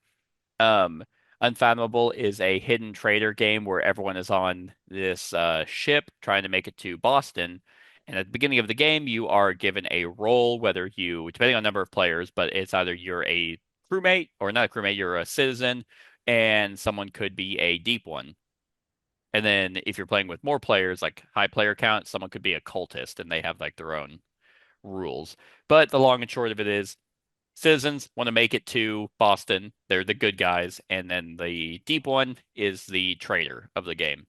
Um, Unfathomable is a hidden trader game where everyone is on this ship trying to make it to Boston. And at the beginning of the game, you are given a role, whether depending on number of players, but it's either you're a crewmate or not a crewmate, you're a citizen, and someone could be a deep one. And then if you're playing with more players, like high player count, someone could be a cultist and they have like their own rules. But the long and short of it is citizens want to make it to Boston. They're the good guys. And then the deep one is the traitor of the game.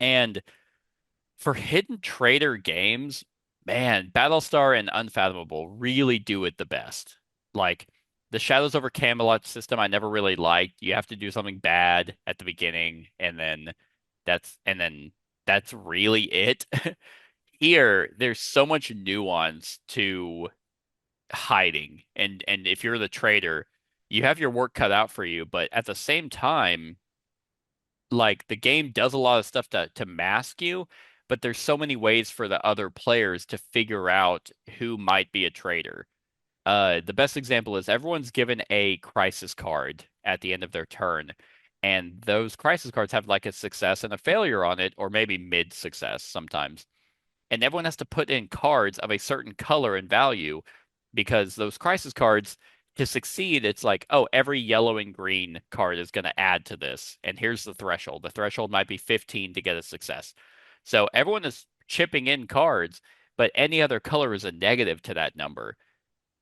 And for hidden traitor games, man, Battlestar and Unfathomable really do it the best. Like the Shadows over Camelot system, I never really liked. You have to do something bad at the beginning, and then that's really it. Here, there's so much nuance to hiding, and if you're the traitor, you have your work cut out for you. But at the same time, like the game does a lot of stuff to mask you, but there's so many ways for the other players to figure out who might be a traitor. The best example is everyone's given a crisis card at the end of their turn, and those crisis cards have like a success and a failure on it, or maybe mid success sometimes. And everyone has to put in cards of a certain color and value because those crisis cards, to succeed, it's like, oh, every yellow and green card is going to add to this. And here's the threshold. The threshold might be 15 to get a success. So everyone is chipping in cards, but any other color is a negative to that number.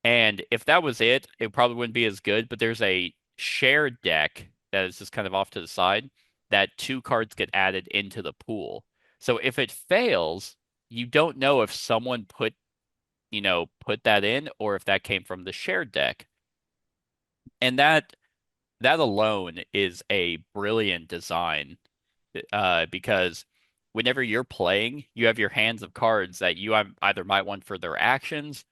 And if that was it, it probably wouldn't be as good. But there's a shared deck that is just kind of off to the side that two cards get added into the pool. So if it fails, you don't know if someone put that in or if that came from the shared deck. And that alone is a brilliant design because whenever you're playing, you have your hands of cards that you either might want for their actions,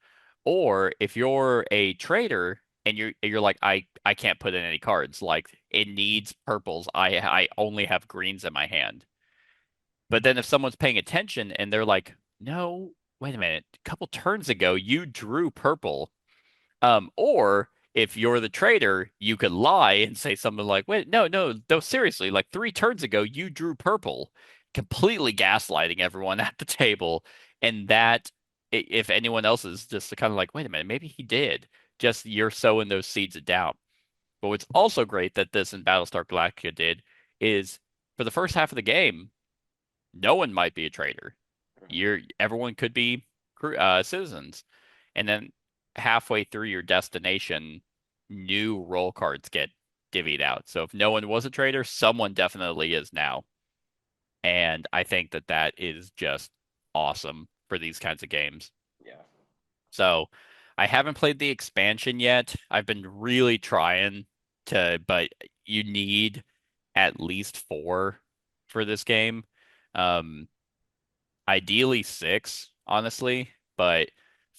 or if you're a trader and you're like, I can't put in any cards, like it needs purples. I only have greens in my hand. But then if someone's paying attention and they're like, no, wait a minute, a couple turns ago you drew purple. Or if you're the trader, you could lie and say something like, wait, no, no, no, seriously, like 3 turns ago, you drew purple, completely gaslighting everyone at the table. And that, if anyone else is just kind of like, wait a minute, maybe he did, just you're sowing those seeds of doubt. But what's also great that this in Battlestar Galactica did is for the first half of the game, no one might be a trader. Everyone could be citizens. And then halfway through your destination, new role cards get divvied out. So if no one was a trader, someone definitely is now. And I think that is just awesome for these kinds of games. Yeah. So I haven't played the expansion yet. I've been really trying but you need at least 4 for this game. Um, Ideally 6, honestly, but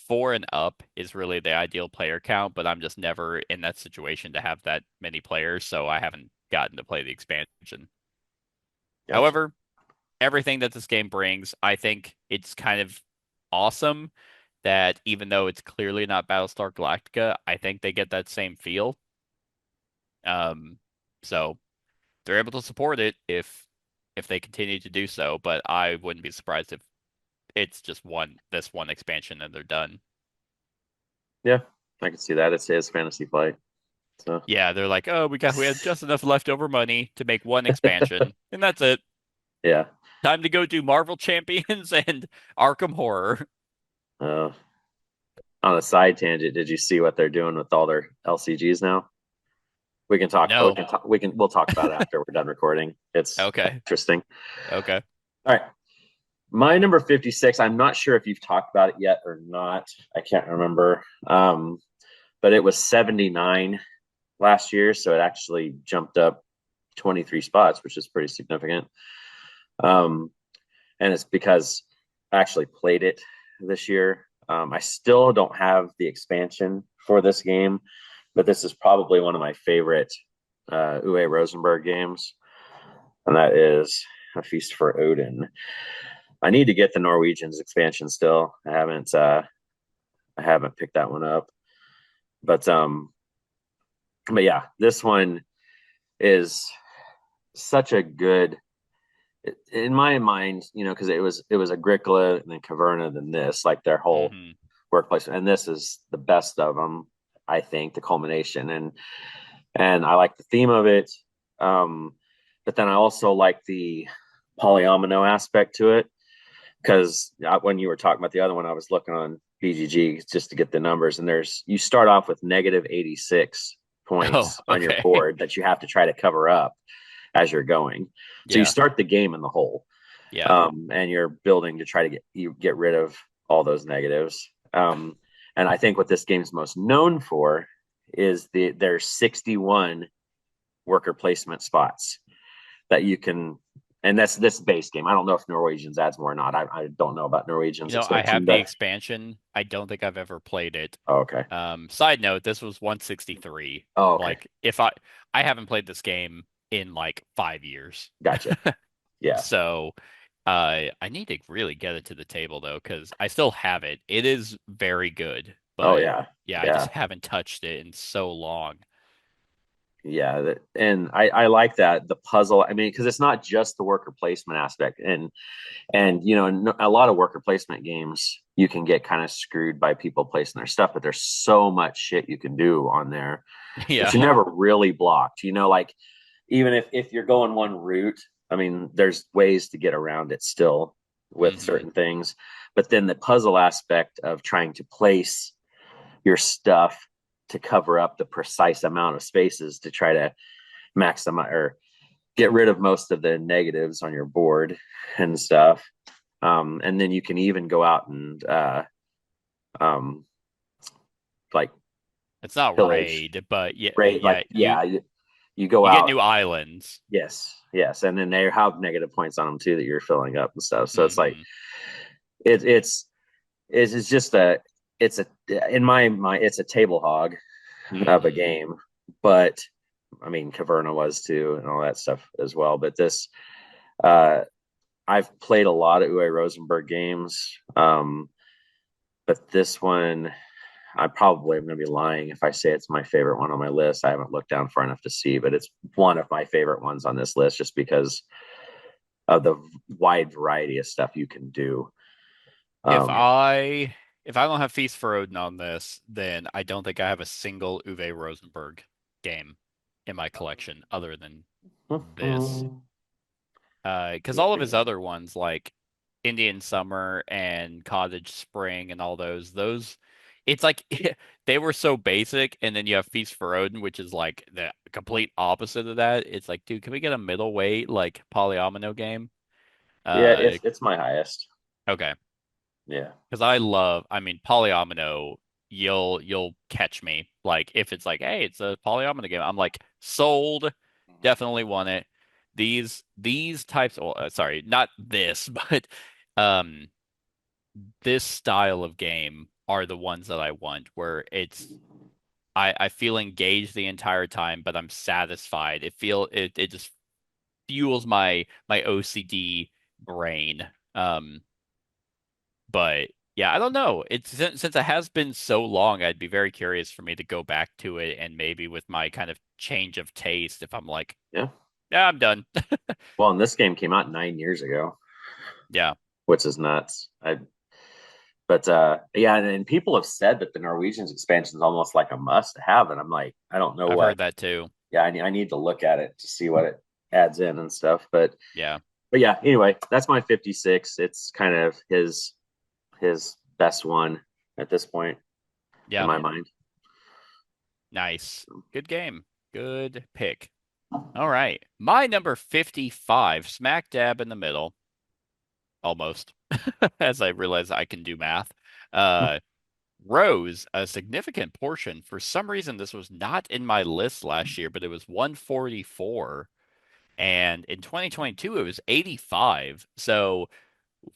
4 and up is really the ideal player count, but I'm just never in that situation to have that many players, so I haven't gotten to play the expansion. Gotcha. However, everything that this game brings, I think it's kind of awesome that even though it's clearly not Battlestar Galactica, I think they get that same feel. Um, so they're able to support it if they continue to do so, but I wouldn't be surprised if it's just this one expansion and they're done. Yeah, I can see that. It says Fantasy Flight. So Yeah, they're like, oh, we have just enough leftover money to make one expansion, and that's it. yeah. Time to go do Marvel Champions and Arkham Horror. Uh, on a side tangent, did you see what they're doing with all their LCGs now? We can talk. We No. can talk. We'll talk about it after we're done recording. It's Okay. interesting. Okay. All right. My number 56, I'm not sure if you've talked about it yet or not. I can't remember. But it was 79 last year, so it actually jumped up 23 spots, which is pretty significant. And it's because I actually played it this year. I still don't have the expansion for this game, but this is probably one of my favorite Uwe Rosenberg games, and that is A Feast for Odin. I need to get the Norwegians expansion still. I haven't picked that one up. But but yeah, this one is such a good, in my mind, because it was Agricola and then Caverna, then this, like their whole Hmm. workplace, and this is the best of them. I think the culmination, and I like the theme of it. Um, but then I also like the polyomino aspect to it, because when you were talking about the other one, I was looking on BGG just to get the numbers, and you start off with negative 86 Oh, points on your okay. board that you have to try to cover up as you're going. So you Yeah. start the game in the hole, Yeah. and you're building to try to get rid of all those negatives. And I think what this game's most known for is there's 61 worker placement spots that you can, and that's this base game. I don't know if Norwegians adds more or not. I don't know about Norwegians I expansion, have the but expansion. I don't think I've ever played it. oh, okay. Side note, this was 163. Oh, okay. Like if I haven't played this game in like 5 years. Gotcha. Yeah. So I need to really get it to the table though, because I still have it. It is very good, Oh, but yeah. yeah, I Yeah. just haven't touched it in so long. Yeah, and I like that the puzzle. I mean, because it's not just the worker placement aspect, and in a lot of worker placement games, you can get kind of screwed by people placing their stuff, but there's so much shit you can do on there that Yeah. you're never really blocked. Like even if you're going one route, I mean, there's ways to get around it still with Hmm. certain things, but then the puzzle aspect of trying to place your stuff to cover up the precise amount of spaces to try to maximize or get rid of most of the negatives on your board and stuff. And then you can even go out and um, like It's not pillage, raid, but yeah, right? yeah, Like, yeah, you go you get out. new islands. Yes, yes, and then they have negative points on them too that you're filling up and stuff. So it's like Hmm. it, it's it's just it's a in my mind it's a table hog of a Hmm. game, but I mean Caverna was too and all that stuff as well. But this uh I've played a lot of Uwe Rosenberg games, but this one I probably am going to be lying if I say it's my favorite one on my list. I haven't looked down far enough to see, but it's one of my favorite ones on this list just because of the wide variety of stuff you can do. If Um, I if I don't have Feast for Odin on this, then I don't think I have a single Uwe Rosenberg game in my collection other than this. Because all of his other ones, like Indian Summer and Cottage Spring and all those, it's like they were so basic, and then you have Feast for Odin, which is like the complete opposite of that. It's like, dude, can we get a middleweight like polyomino game? yeah, Uh, it's my highest. okay. Yeah. Because I mean, polyomino, you'll catch me. Like if it's like, hey, it's a polyomino game, I'm like, sold, definitely want it. These types, well, sorry, not this, but um, this style of game are the ones that I want, where I feel engaged the entire time, but I'm satisfied. It just fuels my OCD brain. Um, But yeah, I don't know. It's since it has been so long, I'd be very curious for me to go back to it and maybe with my kind of change of taste, if I'm like, Yeah. yeah, I'm done. Well, and this game came out 9 years ago, Yeah, which is nuts. But yeah, and people have said that the Norwegians expansion is almost like a must have, and I'm like, I don't know I've what. heard that too. Yeah, I need to look at it to see what it adds in and stuff. Yeah, But yeah, anyway, that's my 56. It's kind of his best one at this point in yeah, my mind. nice. Good game. Good pick. All right. My number 55, smack dab in the middle, almost, as I realize I can do math. Uh, Rose a significant portion. For some reason, this was not in my list last year, but it was 144. And in 2022, it was 85. So,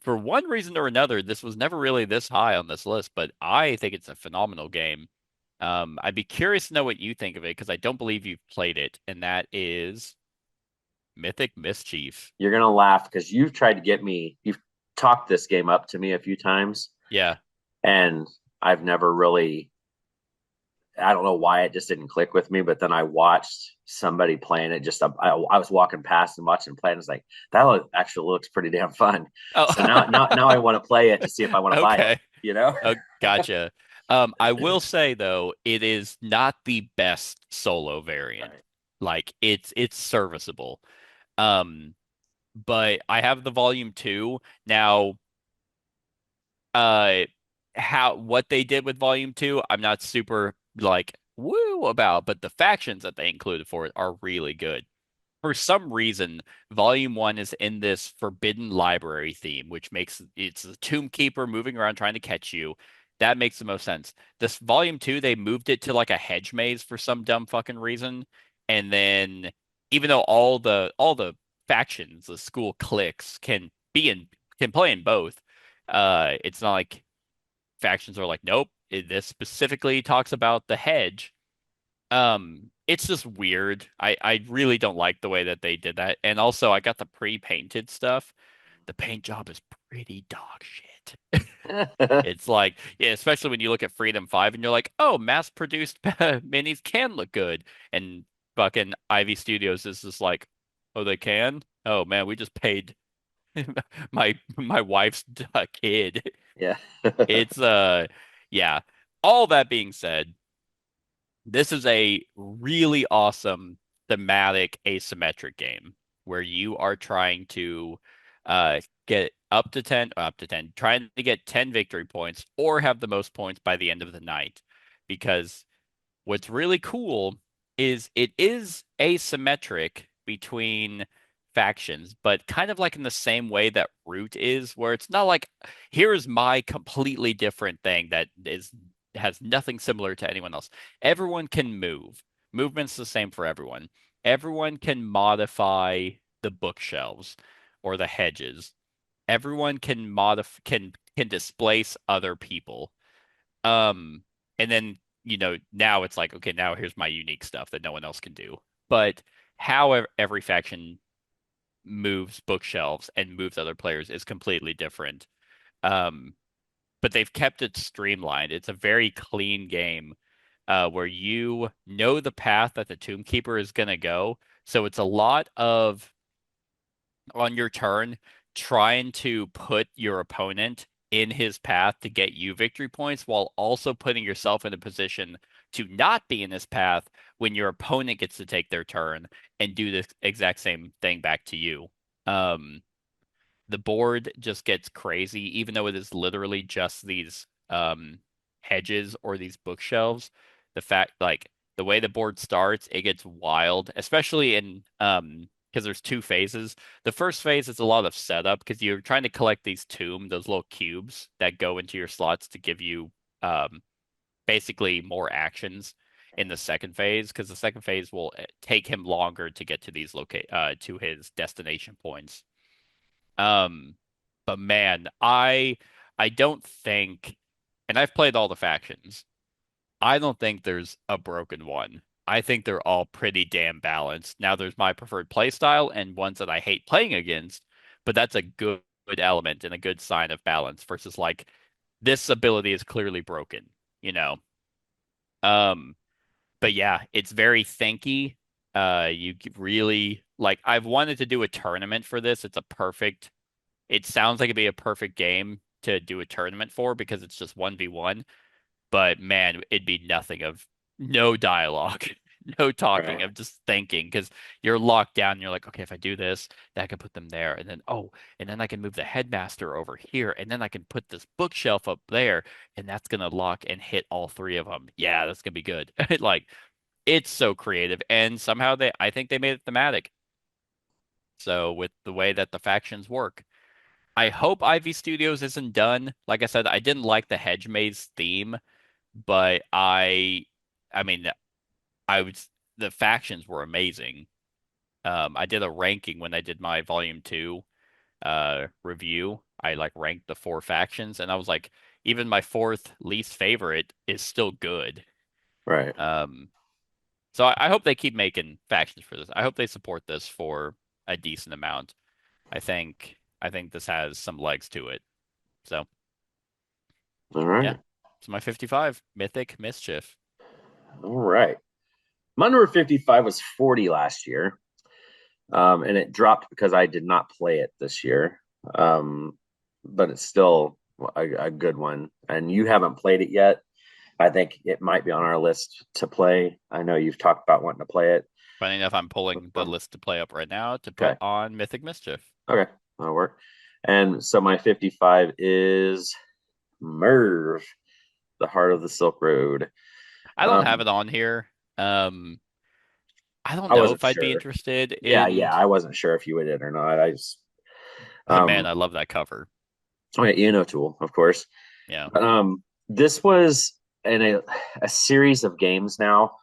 for one reason or another, this was never really this high on this list, but I think it's a phenomenal game. I'd be curious to know what you think of it because I don't believe you've played it, and that is Mythic Mischief. You're gonna laugh because you've tried to get me. You've talked this game up to me a few times, Yeah. and I've never really. I don't know why it just didn't click with me, but then I watched somebody playing it. I was walking past and watching play, and I was like, actually looks pretty damn fun. Oh, So now I want to play it to see if I want to buy it. okay. You know? Oh, gotcha. I will say though, it is not the best solo variant. Right. Like it's serviceable. Um, but I have the volume two. Now, uh how what they did with volume two, I'm not super like woo about, but the factions that they included for it are really good. For some reason, Volume 1 is in this forbidden library theme, which makes it's the Tomb Keeper moving around trying to catch you. That makes the most sense. This Volume 2, they moved it to like a hedge maze for some dumb fucking reason. And then even though all the factions, the school cliques can play in both, it's not like factions are like, nope, this specifically talks about the hedge. It's just weird. I really don't like the way that they did that. And also I got the pre-painted stuff. The paint job is pretty dog shit. It's like, yeah, especially when you look at Freedom 5 and you're like, oh, mass-produced minis can look good. And fucking Ivy Studios is just like, oh, they can? Oh man, we just paid my wife's kid. Yeah. It's yeah. All that being said, this is a really awesome thematic asymmetric game where you are trying to get up to 10, trying to get 10 victory points or have the most points by the end of the night. Because what's really cool is it is asymmetric between factions, but kind of like in the same way that Root is, where it's not like here's my completely different thing that is has nothing similar to anyone else. Everyone can move. Movement's the same for everyone. Everyone can modify the bookshelves or the hedges. Everyone can can displace other people. Um, and then, now it's like, okay, now here's my unique stuff that no one else can do. But how every faction moves bookshelves and moves other players is completely different. Um, but they've kept it streamlined. It's a very clean game, where you know the path that the Tomb Keeper is going to go. So it's a lot of on your turn trying to put your opponent in his path to get you victory points while also putting yourself in a position to not be in his path when your opponent gets to take their turn and do the exact same thing back to you. Um, the board just gets crazy, even though it is literally just these hedges or these bookshelves. The fact, like the way the board starts, it gets wild, especially in because there's two phases. The first phase is a lot of setup because you're trying to collect those little cubes that go into your slots to give you basically more actions in the second phase because the second phase will take him longer to get to to his destination points. Um, but man, I don't think, and I've played all the factions. I don't think there's a broken one. I think they're all pretty damn balanced. Now there's my preferred play style and ones that I hate playing against, but that's a good element and a good sign of balance versus like this ability is clearly broken, you know. Um, but yeah, it's very thanky. Really like I've wanted to do a tournament for this. It sounds like it'd be a perfect game to do a tournament for because it's just 1v1. But man, it'd be nothing of no dialogue, no talking Right. of just thinking because you're locked down. And you're like, okay, if I do this, that can put them there. And then, oh, and then I can move the headmaster over here. And then I can put this bookshelf up there. And that's going to lock and hit all three of them. Yeah, that's going to be good. Like, it's so creative. And somehow I think they made it thematic. So with the way that the factions work. I hope Ivy Studios isn't done. Like I said, I didn't like the Hedge Maze theme, but I mean, I was the factions were amazing. I did a ranking when I did my Volume 2 review. I like ranked the four factions, and I was like, even my fourth least favorite is still good. Right. So I hope they keep making factions for this. I hope they support this for a decent amount. I think this has some legs to it. So All yeah, right. it's my 55 Mythic Mischief. All right. My number 55 was 40 last year. And it dropped because I did not play it this year. But it's still a good one. And you haven't played it yet. I think it might be on our list to play. I know you've talked about wanting to play it. Funny enough, I'm pulling the list to play up right now to put Okay. on Mythic Mischief. Okay. That'll work. And so my 55 is Merv, the Heart of the Silk Road. I don't have Um, it on here. Um, I don't I know wasn't if I'd be sure. interested Yeah, in. yeah. I wasn't sure if you would it or not. I just, Man, um, I love that cover. oh yeah, Tool, of course. Yeah. But this was in a series of games now.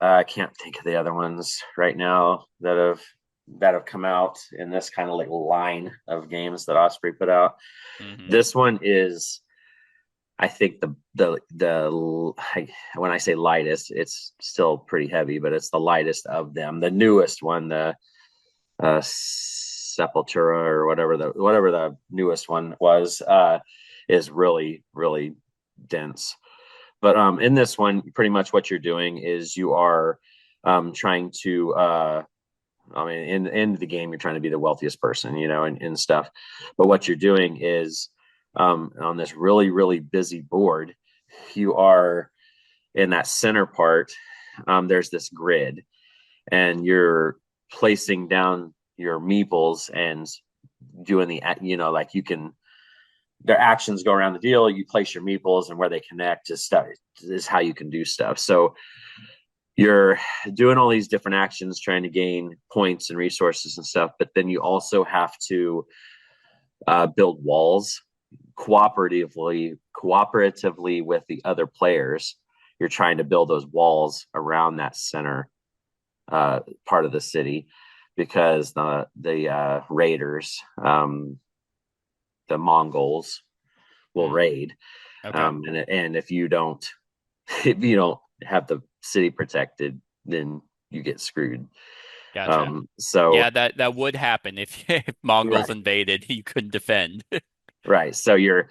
I can't think of the other ones right now that have come out in this kind of like line of games that Osprey put out. Hmm. This one is, I think the when I say lightest, it's still pretty heavy, but it's the lightest of them. The newest one, the Sepultura or whatever the newest one was, is really really dense. But in this one, pretty much what you're doing is you are trying to. I mean, in the game, you're trying to be the wealthiest person, and stuff. But what you're doing is on this really really busy board, you are in that center part. There's this grid, and you're placing down your meeples and doing like you can their actions go around the deal. You place your meeples and where they connect is how you can do stuff. So you're doing all these different actions, trying to gain points and resources and stuff. But then you also have to build walls cooperatively with the other players. You're trying to build those walls around that center part of the city because the raiders, the Mongols, will raid. Okay. And if you don't if you don't have the city protected, then you get screwed. Gotcha. So Yeah, that would happen if, if Mongols right, invaded, you couldn't defend. right. So you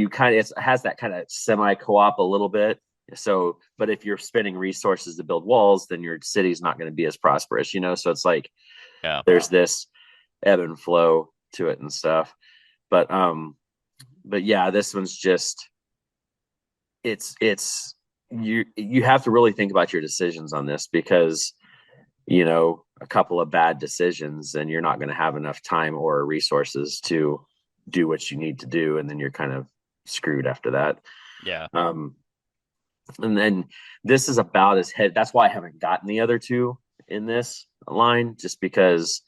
kind of it has that kind of semi co-op a little bit. So, but if you're spending resources to build walls, then your city's not going to be as prosperous. So it's like Yeah. there's this ebb and flow to it and stuff. But but yeah, this one's just it's you have to really think about your decisions on this because a couple of bad decisions and you're not going to have enough time or resources to do what you need to do, and then you're kind of screwed after that. Yeah. And then this is about as head that's why I haven't gotten the other two in this line, just because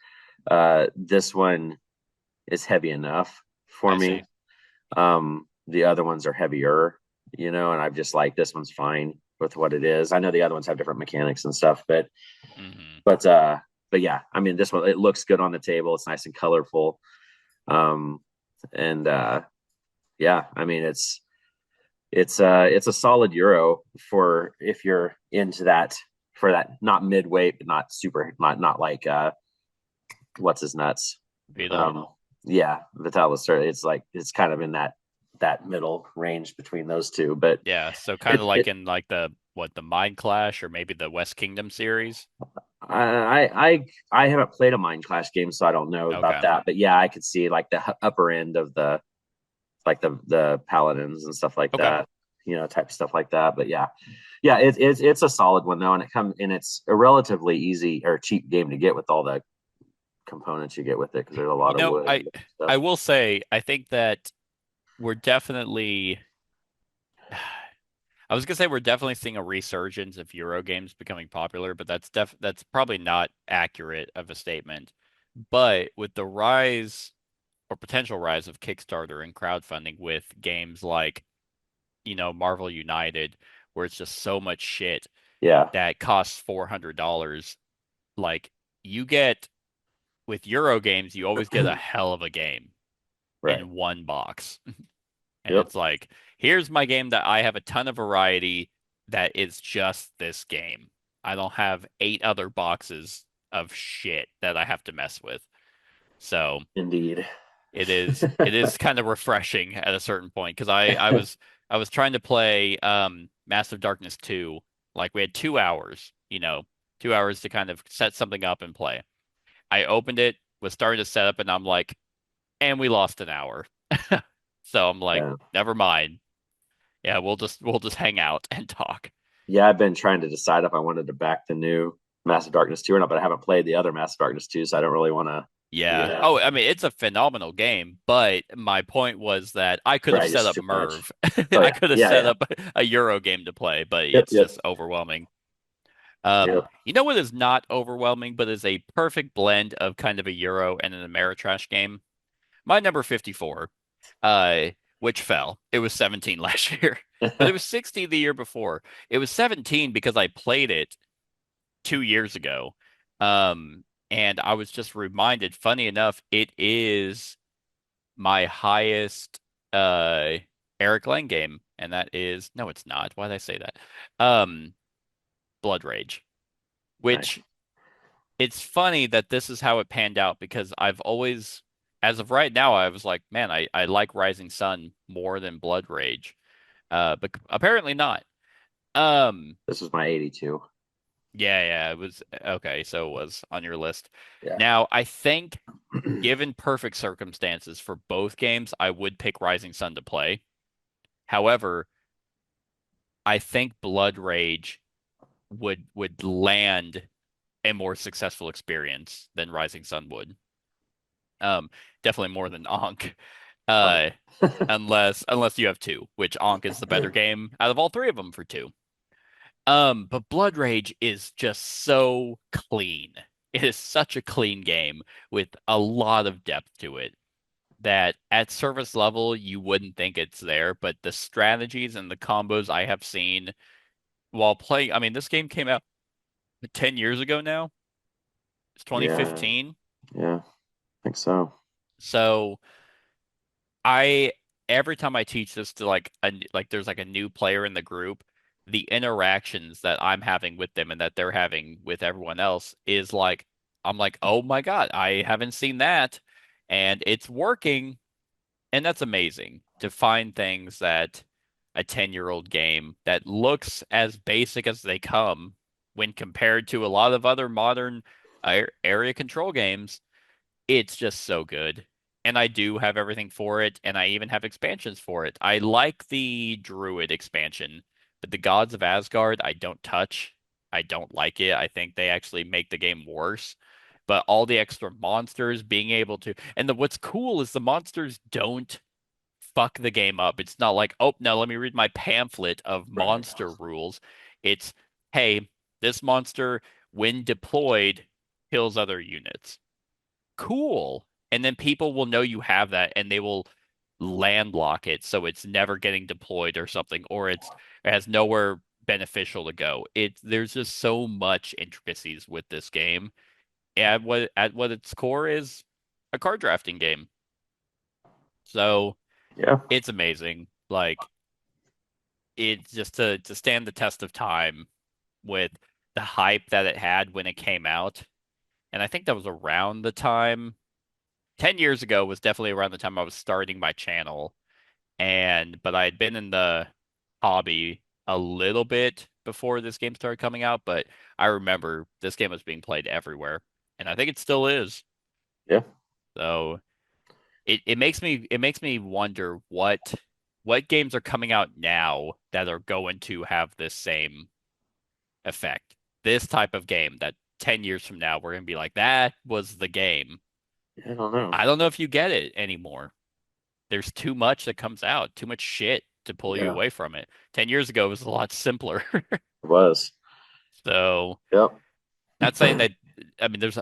this one is heavy enough for I see. me. The other ones are heavier, and I'm just like, this one's fine with what it is. I know the other ones have different mechanics and stuff, but Hmm. but uh but yeah, I mean, this one, it looks good on the table. It's nice and colorful. Um and yeah, I mean, it's a solid Euro for if you're into that, for that, not midweight, but not super, not like what's his nuts. Beetle. Um yeah, Vitalis, it's like it's kind of in that middle range between those two. But Yeah. So kind it, of like it in like the Mind Clash or maybe the West Kingdom series. I haven't played a Mind Clash game, so I don't know about Okay. that. But yeah, I could see like the upper end of the paladins and stuff like Okay. that, type of stuff like that. But yeah, yeah, it's a solid one though, and it's a relatively easy or cheap game to get with all the components you get with it because there's a You lot of know, wood I and stuff. I will say I think that we're definitely I was gonna say we're definitely seeing a resurgence of Euro games becoming popular, but that's probably not accurate of a statement. But with the rise or potential rise of Kickstarter and crowdfunding with games like, Marvel United, where it's just so much shit Yeah, that costs $400, like you get with Euro games, you always get a hell of a game right. in one box. And Yep. it's like, here's my game that I have a ton of variety that is just this game. I don't have 8 other boxes of shit that I have to mess with. So Indeed. it is kind of refreshing at a certain point because I was trying to play Massive Darkness 2. Like we had 2 hours, 2 hours to kind of set something up and play. I opened it, was starting to set up, and I'm like, and we lost an hour. So I'm like, Yeah. never mind. Yeah, we'll just hang out and talk. Yeah, I've been trying to decide if I wanted to back the new Massive Darkness 2 or not, but I haven't played the other Massive Darkness 2, so I don't really want to. Yeah. Yeah. Oh, I mean, it's a phenomenal game, but my point was that I could have Right, set it's up too much. Merv. Oh I yeah. could have Yeah, set yeah. up a Euro game to play, but Yep, it's yep. just overwhelming. Yep. You know what is not overwhelming, but is a perfect blend of kind of a Euro and an Ameritrash game? My number 54, uh, which fell. It was 17 last year, but it was 16 the year before. It was 17 because I played it 2 years ago. And I was just reminded, funny enough, it is my highest Eric Lang game, and that is no, it's not. Why did I say that? Um, Blood Rage, Nice. which it's funny that this is how it panned out because I've always, as of right now, I was like, man, I like Rising Sun more than Blood Rage. But apparently not. Um, This was my 82. yeah, it was okay, so it was on your list. Yeah. Now, I think given perfect circumstances for both games, I would pick Rising Sun to play. However, I think Blood Rage would land a more successful experience than Rising Sun would. Um, Definitely more than Ankh. Oh Uh, yeah. unless you have two, which Ankh is the better game out of all three of them for two. But Blood Rage is just so clean. It is such a clean game with a lot of depth to it that at surface level you wouldn't think it's there, but the strategies and the combos I have seen while playing, I mean, this game came out 10 years ago now. It's Yeah. 2015. Yeah. I think so. So I every time I teach this to like there's like a new player in the group, the interactions that I'm having with them and that they're having with everyone else is like I'm like, "Oh my God, I haven't seen that." And it's working, and that's amazing to find things that a 10-year-old game that looks as basic as they come when compared to a lot of other modern area control games. It's just so good. And I do have everything for it, and I even have expansions for it. I like the Druid expansion, but the Gods of Asgard, I don't touch. I don't like it. I think they actually make the game worse. But all the extra monsters being able to, and what's cool is the monsters don't fuck the game up. It's not like, oh, no, let me read my pamphlet of Right. monster rules. It's, hey, this monster, when deployed, kills other units. Cool. And then people will know you have that and they will landlock it so it's never getting deployed or something, or it has nowhere beneficial to go. There's just so much intricacies with this game. At what its core is a card drafting game. So Yeah. it's amazing. Like it's just to stand the test of time with the hype that it had when it came out. And I think that was around the time 10 years ago was definitely around the time I was starting my channel. But I had been in the hobby a little bit before this game started coming out, but I remember this game was being played everywhere. And I think it still is. Yeah. So it makes me wonder what games are coming out now that are going to have this same effect. This type of game that 10 years from now we're gonna be like, that was the game. I don't know. I don't know if you get it anymore. There's too much that comes out, too much shit to pull you Yeah. away from it. 10 years ago it was a lot simpler. It was. So, Yep. not saying that, I mean, there's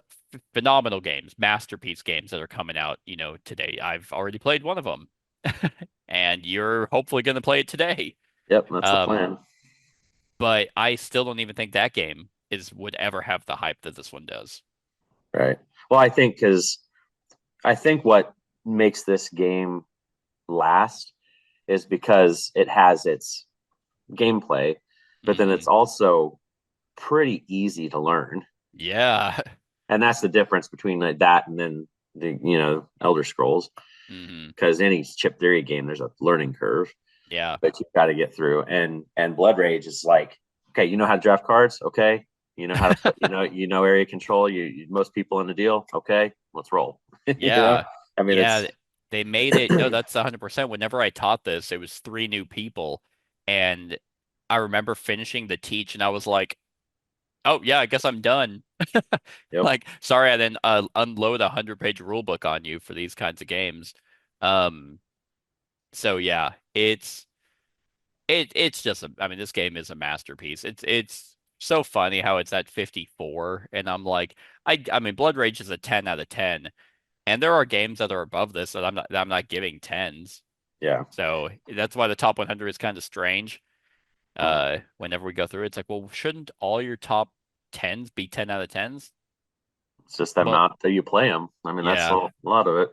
phenomenal games, masterpiece games that are coming out, today. I've already played one of them, and you're hopefully going to play it today. Yep. That's the Um, plan. but I still don't even think that game would ever have the hype that this one does. Right. Well, I think what makes this game last is because it has its gameplay, but then Mhm. it's also pretty easy to learn. Yeah. And that's the difference between like that and then the Elder Scrolls. Mhm. Because any chip theory game, there's a learning curve Yeah. that you've got to get through. And Blood Rage is like, okay, you know how to draft cards, okay. You know how to put, area control. Most people in the deal, okay. Let's roll. Yeah. I mean, Yeah. it's They made it. No, that's 100%. Whenever I taught this, it was three new people. And I remember finishing the teach and I was like, oh, yeah, I guess I'm done. yep. Like, sorry, I didn't unload a 100-page rule book on you for these kinds of games. Um, so yeah, it's just I mean, this game is a masterpiece. It's so funny how it's at 54, and I'm like, I mean, Blood Rage is a 10 out of 10, and there are games that are above this that I'm not giving tens. Yeah. So that's why the top 100 is kind of strange. Whenever we go through it, it's like, well, shouldn't all your top tens be 10 out of tens? It's just the But amount that you play them. I mean, that's yeah, a lot of it.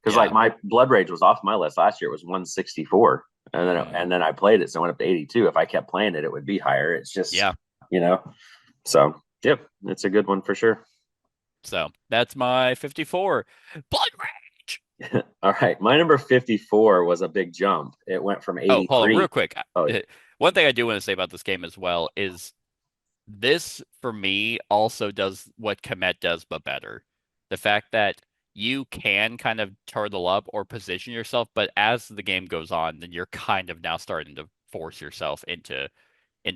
Because like yeah. my Blood Rage was off my list last year. It was 164, Mhm. and then I played it, so it went up to 82. If I kept playing it, it would be higher. It's just Yeah. you know. So yep, it's a good one for sure. So that's my 54. Blood Rage. All right, my number 54 was a big jump. It went from Oh, hold on, real 83. quick. Oh One thing I do want to say about this game as well is this, for me, also does what Komet does, but better. The fact that you can kind of turtle up or position yourself, but as the game goes on, then you're kind of now starting to force yourself into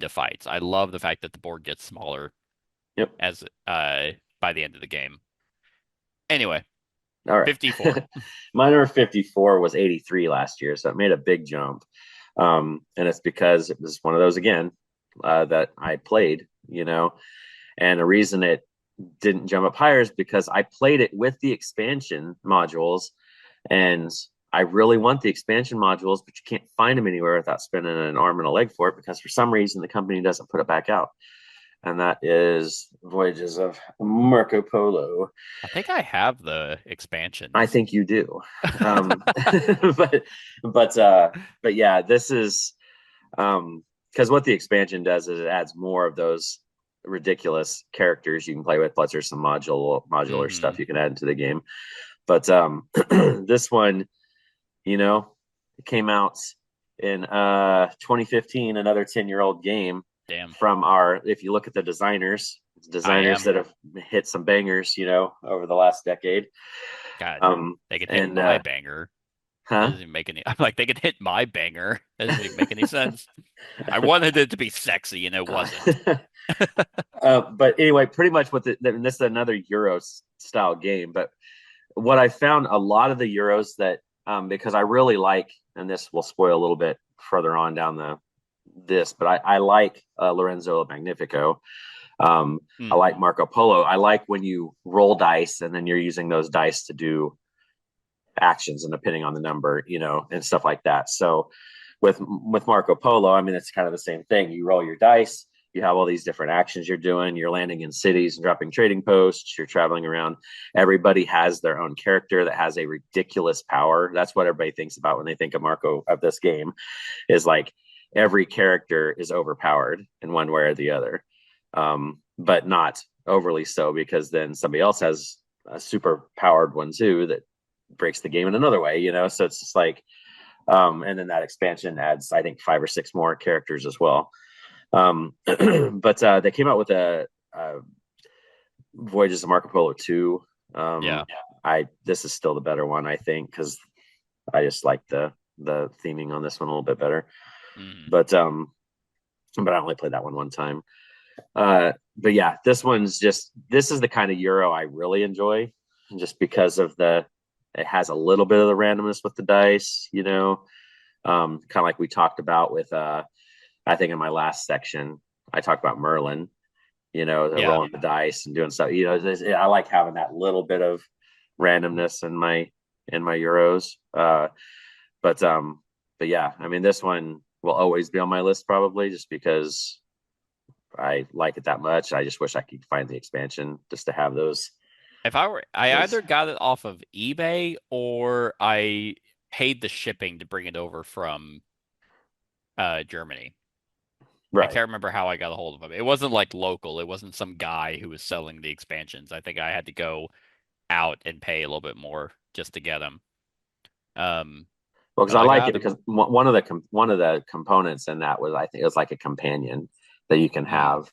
fights. I love the fact that the board gets smaller yep. as by the end of the game. Anyway, All right. 54. My number 54 was 83 last year, so it made a big jump. And it's because it was one of those again that I played, and the reason it didn't jump up higher is because I played it with the expansion modules, and I really want the expansion modules, but you can't find them anywhere without spending an arm and a leg for it because for some reason the company doesn't put it back out. And that is Voyages of Marco Polo. I think I have the I expansions. think you do. But but yeah, this is because what the expansion does is it adds more of those ridiculous characters you can play with. Plus, there's some modular Hmm. stuff you can add into the game. But this one, it came out in 2015, another 10-year-old game Damn, from our. If you look at the I designers am. that have hit some bangers, over the last decade. God, Um, they could hit and my banger. That huh? doesn't even make any. I'm like, they could hit my banger. That doesn't even make any sense. I wanted it to be sexy, and it wasn't. But anyway, pretty much this is another Euro style game. But what I found a lot of the Euros that because I really like, and this will spoil a little bit further on down but I like Lorenzo Magnifico. I like Hmm. Marco Polo. I like when you roll dice and then you're using those dice to do actions and depending on the number, and stuff like that. So with Marco Polo, I mean, it's kind of the same thing. You roll your dice, you have all these different actions you're doing. You're landing in cities and dropping trading posts. You're traveling around. Everybody has their own character that has a ridiculous power. That's what everybody thinks about when they think of this game. Is like every character is overpowered in one way or the other, but not overly so because then somebody else has a super powered one too that breaks the game in another way. So it's just like and then that expansion adds, I think, 5 or 6 more characters as well. But they came out with a Voyages of Marco Polo 2. Yeah. I This is still the better one, I think, because I just like the theming on this one a little bit better. Hmm. But I only played that one time. But yeah, this is the kind of Euro I really enjoy, just because of it has a little bit of the randomness with the dice, kind of like we talked about with I think in my last section I talked about Merlin, the Yeah. rolling the dice and doing stuff. I like having that little bit of randomness in my Euros. But but yeah, I mean, this one will always be on my list probably just because I like it that much. I just wish I could find the expansion just to have If I those. either got it off of eBay or I paid the shipping to bring it over from Germany. I Right. can't remember how I got a hold of them. It wasn't like local. It wasn't some guy who was selling the expansions. I think I had to go out and pay a little bit more just to get them. Um, Well, because but I I like it got them. because one of the components in that was, I think it was like a companion that you can Mm, have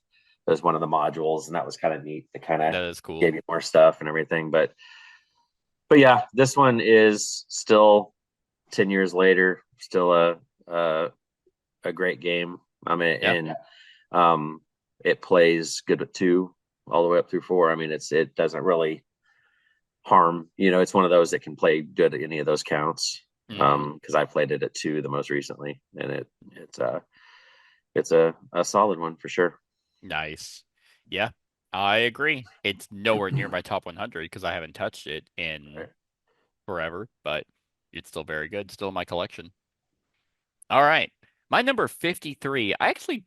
as one of the modules, and that was kind of neat. It kind of that is cool. gave you more stuff and everything. But yeah, this one is still 10 years later, still a a great game. I mean, Yeah. and um, it plays good with two all the way up through four. I mean, it doesn't really harm. It's one of those that can play good at any of those counts. Hmm. Because I played it at two the most recently, and it's a solid one for sure. Nice. Yeah, I agree. It's nowhere near my top 100 because I haven't touched it in forever, but it's still very good. Still in my collection. All right. My number 53. I actually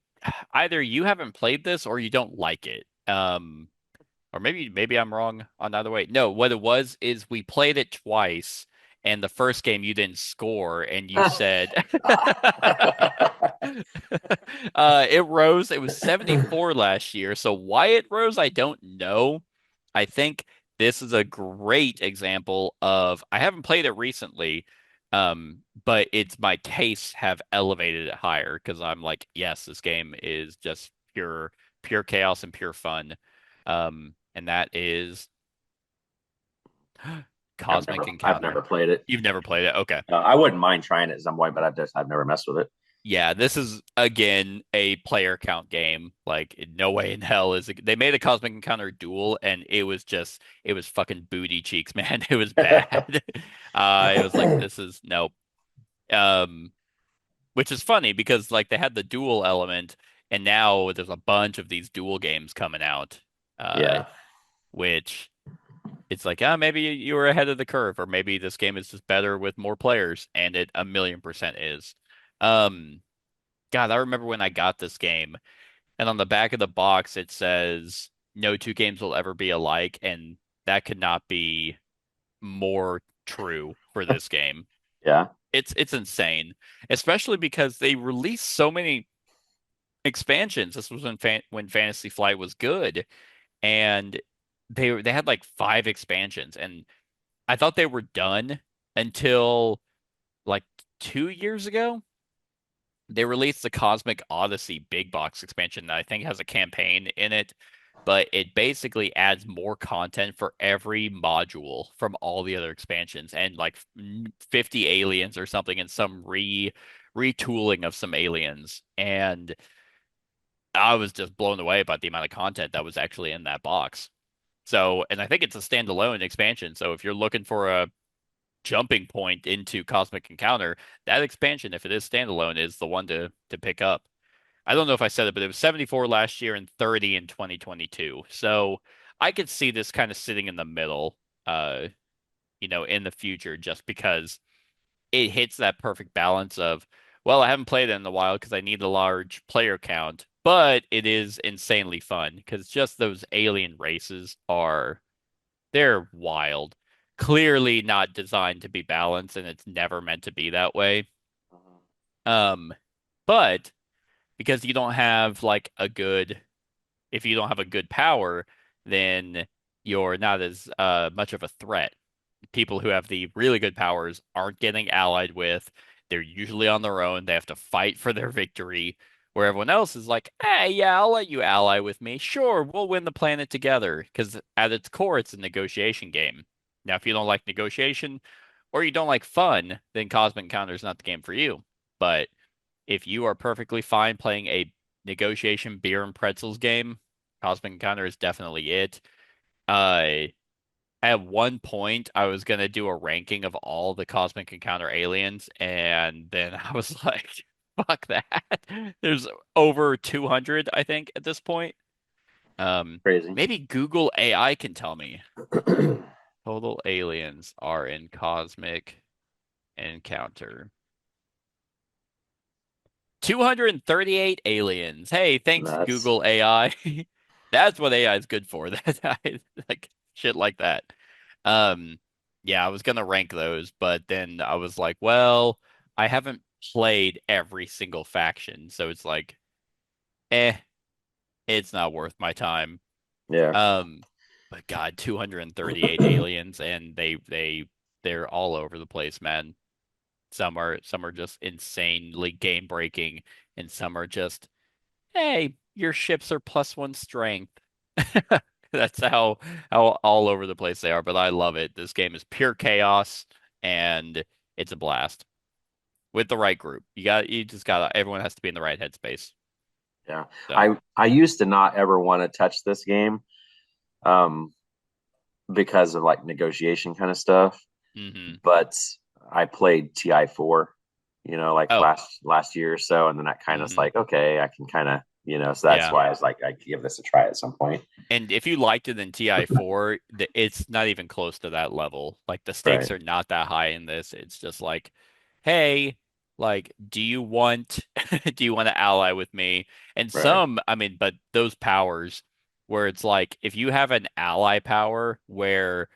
either you haven't played this or you don't like it. Or maybe I'm wrong on either way. No, what it was is we played it twice, and the first game you didn't score, and you said it rose. It was 74 last year. So why it rose, I don't know. I think this is a great example of I haven't played it recently, but it's my tastes have elevated it higher because I'm like, yes, this game is just pure chaos and pure fun. And that is Cosmic I've Encounter. never played it. You've never played it? Okay. I wouldn't mind trying it at some point, but I've never messed with it. Yeah, this is again a player count game. Like no way in hell is it, they made a Cosmic Encounter duel and it was fucking booty cheeks, man. It was bad. It was like this is nope. Um, which is funny because like they had the duel element and now there's a bunch of these duel games coming out. Uh, Yeah. which it's like, maybe you were ahead of the curve, or maybe this game is just better with more players, and it 1,000,000% is. Um, God, I remember when I got this game, and on the back of the box it says, "No two games will ever be alike," and that could not be more true for this game. Yeah. It's insane, especially because they released so many expansions. This was when Fantasy Flight was good, and they had like 5 expansions, and I thought they were done until like 2 years ago. They released the Cosmic Odyssey big box expansion that I think has a campaign in it, but it basically adds more content for every module from all the other expansions and like 50 aliens or something and some retooling of some aliens. And I was just blown away by the amount of content that was actually in that box. So, and I think it's a standalone expansion. So if you're looking for a jumping point into Cosmic Encounter, that expansion, if it is standalone, is the one to pick up. I don't know if I said it, but it was 74 last year and 30 in 2022. So I could see this kind of sitting in the middle, in the future, just because it hits that perfect balance of, well, I haven't played it in a while because I need a large player count, but it is insanely fun because just those alien races they're wild. Clearly not designed to be balanced, and it's never meant to be that way. Um, but because you don't have like if you don't have a good power, then you're not as much of a threat. People who have the really good powers aren't getting allied with. They're usually on their own. They have to fight for their victory, where everyone else is like, hey, yeah, I'll let you ally with me. Sure, we'll win the planet together. Because at its core, it's a negotiation game. Now, if you don't like negotiation or you don't like fun, then Cosmic Encounter is not the game for you. But if you are perfectly fine playing a negotiation beer and pretzels game, Cosmic Encounter is definitely it. Uh, at one point, I was gonna do a ranking of all the Cosmic Encounter aliens, and then I was like, "Fuck that!" There's over 200, I think, at this point. Crazy. Maybe Google AI can tell me. Total aliens are in Cosmic Encounter. 238 aliens. Hey, thanks, Nuts. Google AI. That's what AI is good for. That like shit like that. Um, Yeah, I was gonna rank those, but then I was like, well, I haven't played every single faction, so it's like, eh, it's not worth my time. Yeah. Um, but God, 238 aliens, and they're all over the place, man. Some are just insanely game breaking, and some are just, hey, your ships are +1 strength. That's how all over the place they are, but I love it. This game is pure chaos, and it's a blast with the right group. You just gotta everyone has to be in the right headspace. Yeah. So, I used to not ever want to touch this game um because of like negotiation kind of stuff, but I played TI4, like oh, last year or so, and then that kind of hmm like, okay, I can kind of, so that's yeah. why I was like, I could give this a try at some point. And if you liked it in TI4, it's not even close to that level. Like the stakes Right. are not that high in this. It's just like, hey, like, do you want do you want to ally with me? And Right. some, I mean, but those powers where it's like if you have an ally power where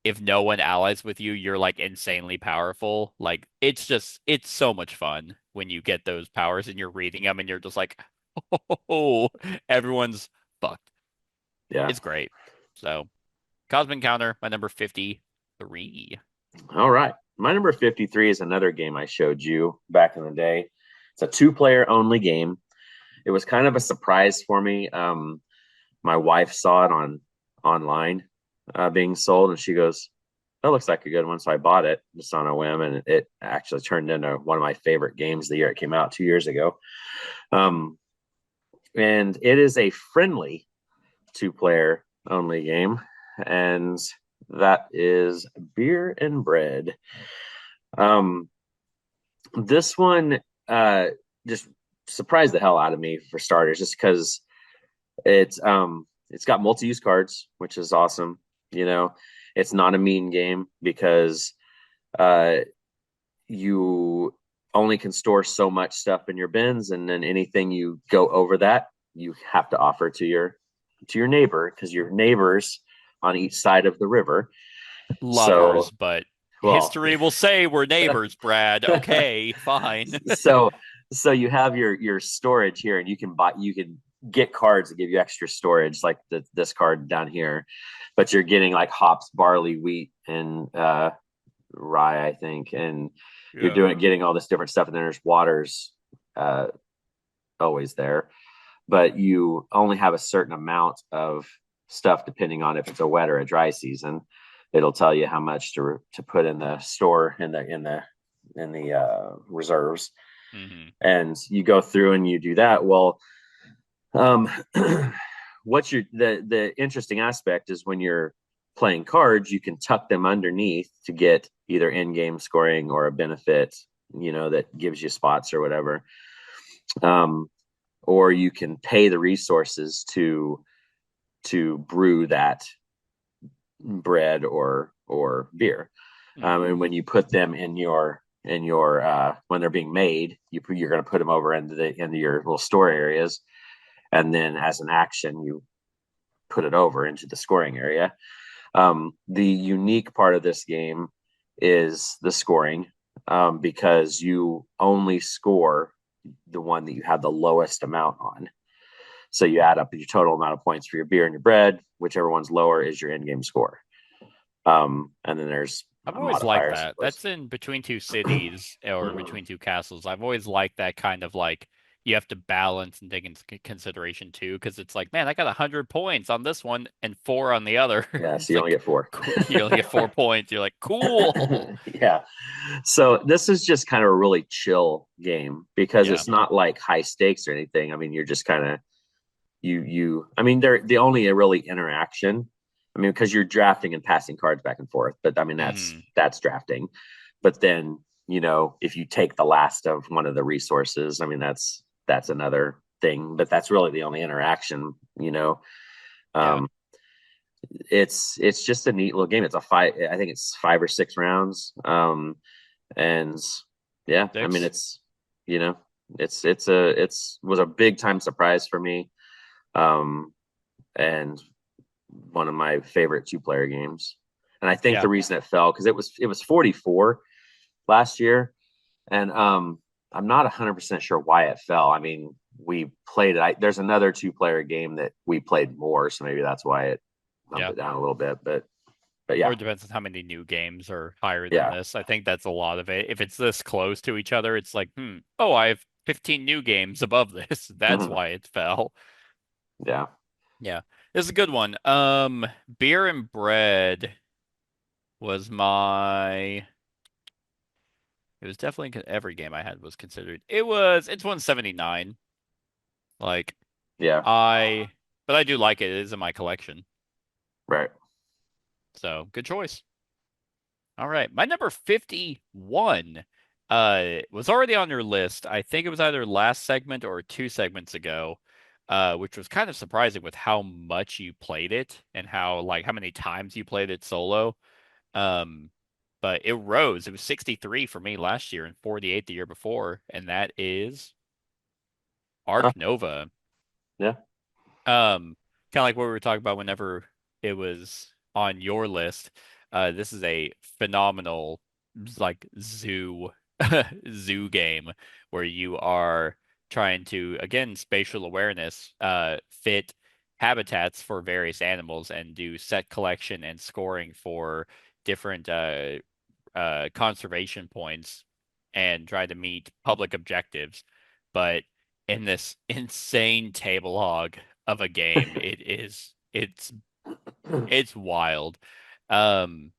if no one allies with you, you're like insanely powerful. Like it's so much fun when you get those powers and you're reading them and you're just like, oh, everyone's fucked. Yeah. It's great. So, Cosmic Encounter, my number 53. All right. My number 53 is another game I showed you back in the day. It's a two-player only game. It was kind of a surprise for me. My wife saw it online being sold, and she goes, "That looks like a good one." So I bought it just on a whim, and it actually turned into one of my favorite games the year it came out 2 years ago. Um, and it is a friendly two-player only game, and that is Beer and Bread. Um, this one just surprised the hell out of me for starters, just because it's got multi-use cards, which is awesome. You know, it's not a mean game because uh, you only can store so much stuff in your bins, and then anything you go over that, you have to offer to your neighbor because your neighbors on each side of the river. So, Lovers, but well, history will say we're neighbors, Brad. Okay, fine. so you have your storage here, and you can get cards that give you extra storage, like this card down here, but you're getting like hops, barley, wheat, and rye, I think, and you're Yeah. getting all this different stuff, and then there's waters uh, always there, but you only have a certain amount of stuff depending on if it's a wet or a dry season. It'll tell you how much to put in the store in the reserves, hmm and you go through and you do that. Well, um, what's the interesting aspect is when you're playing cards, you can tuck them underneath to get either in-game scoring or a benefit, that gives you spots or whatever. Um, or you can pay the resources to brew that bread or beer. And when you put them in your when they're being made, you're going to put them over into your little store areas, and then as an action, you put it over into the scoring area. The unique part of this game is the scoring, because you only score the one that you have the lowest amount on. So you add up your total amount of points for your beer and your bread. Whichever one's lower is your in-game score. And then there's I've a always liked modifier, I that. suppose. That's in Between Two Cities or Between Two Castles. I've always liked that kind of like you have to balance and take into consideration too, because it's like, man, I got 100 points on this one and four on the other. Yeah, so It's you only like, get four. cool. You only get 4 points. You're like, cool. Yeah. So this is just kind of a really chill game because Yeah. it's not like high stakes or anything. I mean, you're just kind of I mean, they're the only really interaction. I mean, because you're drafting and passing cards back and forth, but I mean hmm that's drafting. But then, if you take the last of one of the resources, I mean that's another thing. But that's really the only interaction, Yeah. Um, it's just a neat little game. It's a five. I think it's 5 or 6 rounds. And yeah, I mean, 6. you know, it's was a big time surprise for me. Um, and one of my favorite two-player games. And I think Yeah. the reason it fell because it was 44 last year, and I'm not 100% sure why it fell. I mean, we played it. There's another 2-player game that we played more, so maybe that's why it bumped Yeah. it down a little bit. But Or yeah, it depends on how many new games are higher than yeah, this. I think that's a lot of it. If it's this close to each other, it's like, oh, I have 15 new games above this. That's mhm, why it fell. yeah. Yeah. This is a good one. Beer and Bread was my it was definitely every game I had was considered. It's 179. Like Yeah, I but I do like it. It is in my collection. right. So, good choice. All right. My number 51 was already on your list. I think it was either last segment or 2 segments ago, which was kind of surprising with how much you played it and how many times you played it solo. Um, but it rose. It was 63 for me last year and 48 the year before, and that is Huh, Arc Nova. yeah. Kind of like what we were talking about whenever it was on your list. This is a phenomenal like zoo game where you are trying to again spatial awareness fit habitats for various animals and do set collection and scoring for different conservation points and try to meet public objectives. But in this insane table hog of a game, it's wild. Um,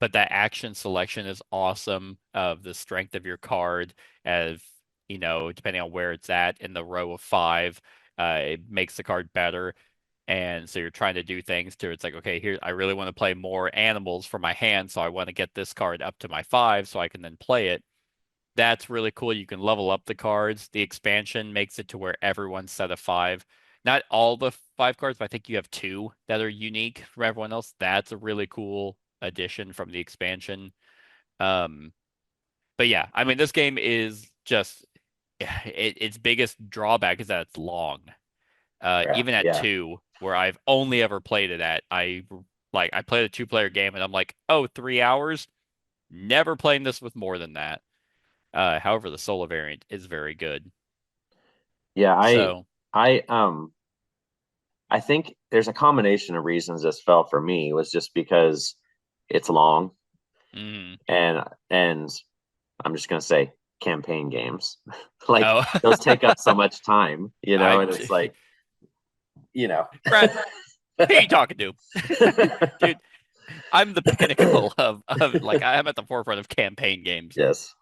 but that action selection is awesome of the strength of your card as depending on where it's at in the row of five, it makes the card better. And so you're trying to do things to it's like, okay, here I really want to play more animals for my hand, so I want to get this card up to my five so I can then play it. That's really cool. You can level up the cards. The expansion makes it to where everyone's set of five. Not all the five cards, but I think you have two that are unique from everyone else. That's a really cool addition from the expansion. Um, but yeah, I mean, this game is just its biggest drawback is that it's long. Yeah, Even at yeah, two, where I've only ever played it at, I played a 2-player game and I'm like, oh, 3 hours? Never playing this with more than that. However, the solo variant is very good. yeah. So, I think there's a combination of reasons this fell for me was just because it's long mm, and I'm just gonna say campaign games. Like oh, those take up so much time, I, and it's like, you know. Brad, who are you talking to? Dude, I'm the pinnacle of like I'm at the forefront of campaign games. Yes.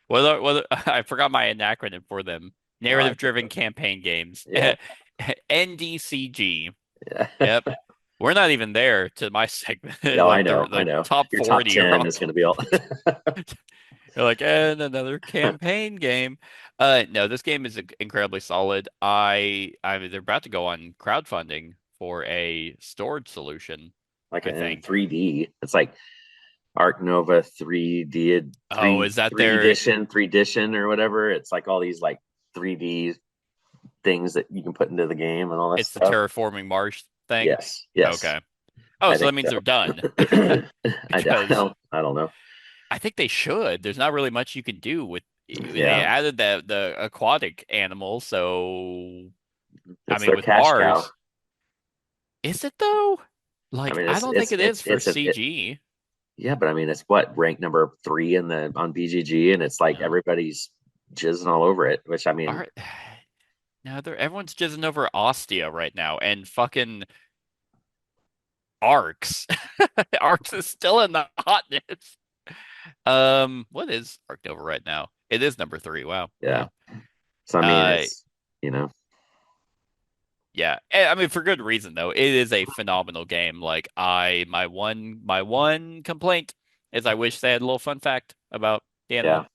Whether I forgot my acronym for them. No, I Narrative get driven that. campaign games. Yeah. NDCG. Yeah. Yep. We're not even there to my segment. No, I Like know, I the know. top Your top 40 are 10 all is gonna be all they're like, and another campaign game. No, this game is incredibly solid. I mean, they're about to go on crowdfunding for a storage solution, like I in think. 3D. It's like Arc Nova 3D Oh, is that their, three edition or whatever. It's like all these like 3D things that you can put into the game and all that it's the stuff. terraforming Marsh thing? Yes, yes, Okay. Oh, I so think that means so. they're done. Because I don't know. I think they should. There's not really much you can do with they Yeah, added the aquatic animal, so I it's mean their with cash cow. Mars, is it though? I Like mean, I don't think it is for CG. yeah, but I mean, it's what rank number 3 in the on BGG, and it's like Yeah. everybody's jizzing all over it. Which I mean, Are now everyone's jizzing over Ostia right now and fucking Arcs. Arcs is still in the hotness. What is Arc Nova right now? It is number 3. Wow. yeah. Yeah. So I mean, Uh it's you know, yeah. I mean for good reason though. It is a phenomenal game. Like my one complaint is I wish they had a little fun fact about the yeah, animal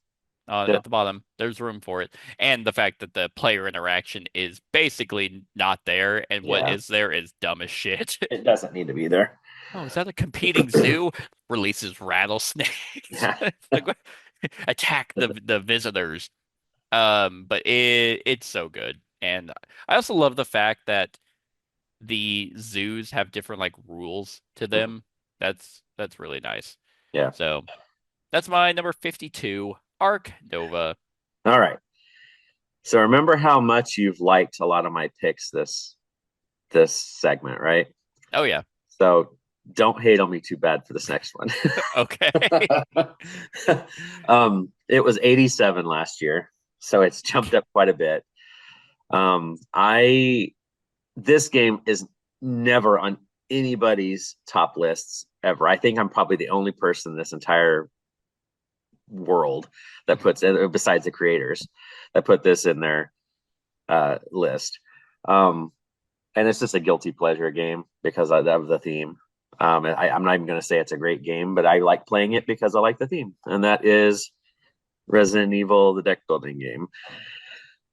yeah. at the bottom. There's room for it. And the fact that the player interaction is basically not there, and what Yeah. is there is dumb as shit. It doesn't need to be there. Oh, is that a competing zoo? Releases rattlesnakes. Yeah. Like, attack the visitors. But it's so good. And I also love the fact that the zoos have different like rules to them. That's really nice. Yeah. So that's my number 52, Ark Nova. All right. So remember how much you've liked a lot of my picks this segment, right? Oh yeah. So don't hate on me too bad for this next one. Okay. It was 87 last year, so it's jumped up quite a bit. I This game is never on anybody's top lists ever. I think I'm probably the only person in this entire world that puts it, besides the creators, that put this in their list. And it's just a guilty pleasure game because of the theme. I'm not even going to say it's a great game, but I like playing it because I like the theme, and that is Resident Evil, the deck building game.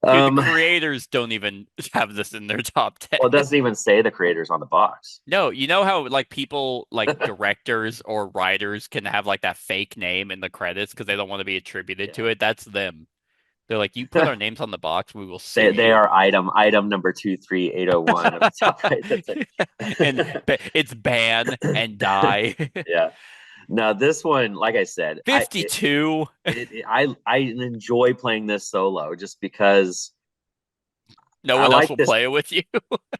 Dude, the creators don't even have this in their top 10. Well, it doesn't even say the creators on the box. No, you know how like people like directors or writers can have like that fake name in the credits because they don't want to be attributed to it? That's them. They're like, you put our names on the box, we will sue They you. are item number 23801 at the top right. That's it. And it's ban and die. Yeah. Now this one, like I said, 52. I enjoy playing this solo just because No I one else like will this. play it with you.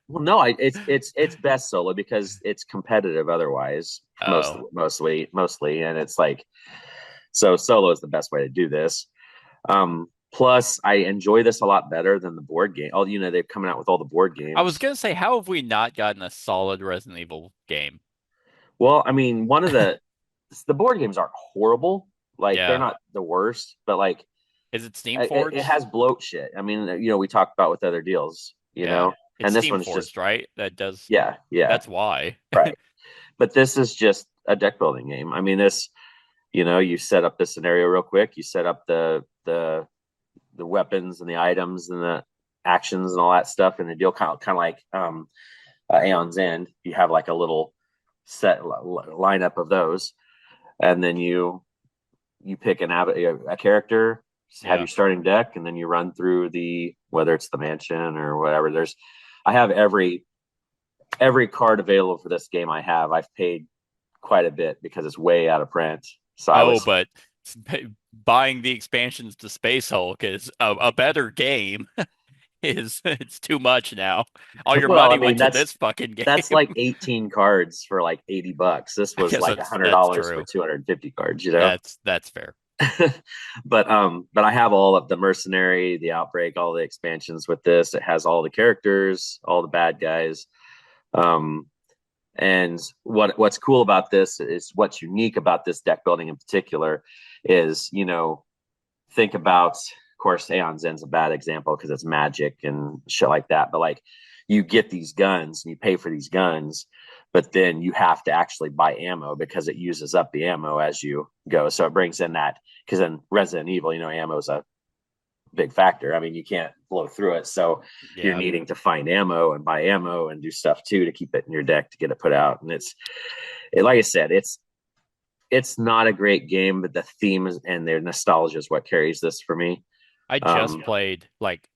Well, no, it's best solo because it's competitive otherwise, Oh. mostly, and it's like so solo is the best way to do this. Plus, I enjoy this a lot better than the board game. Oh, they're coming out with all the board games. I was gonna say, how have we not gotten a solid Resident Evil game? Well, I mean, one of the board games aren't horrible. Like Yeah. they're not the worst, but like Is it Steam Forged? it has bloat shit. I mean, we talked about with other deals, Yeah. It's and this Steam one's Forged, just right? That does. yeah. That's why. Right. But this is just a deck building game. I mean, this, you set up the scenario real quick. You set up the weapons and the items and the actions and all that stuff, and the deal kind of like Aeon's End. You have like a little set lineup of those, and then you pick a character, have your starting deck, and then you run through whether it's the mansion or whatever. I have every card available for this game. I've paid quite a bit because it's way out of print. So but buying the expansions to Space Hulk is a better game. It's too much now. All your money went to this fucking game. That's like 18 cards for like $80. This was like $100 for 250 cards. That's fair. But I have all of the Mercenary, the Outbreak, all the expansions with this. It has all the characters, all the bad guys. And what's cool about this is what's unique about this deck building in particular is, think about, of course, Aeon's End's a bad example because it's magic and shit like that. But like, you get these guns and you pay for these guns, but then you have to actually buy ammo because it uses up the ammo as you go. So it brings in that, because in Resident Evil, ammo is a big factor. I mean, you can't blow through it. So you're needing to find ammo and buy ammo and do stuff too to keep it in your deck to get it put out. And like I said, it's not a great game, but the theme and their nostalgia is what carries this for me. I just played like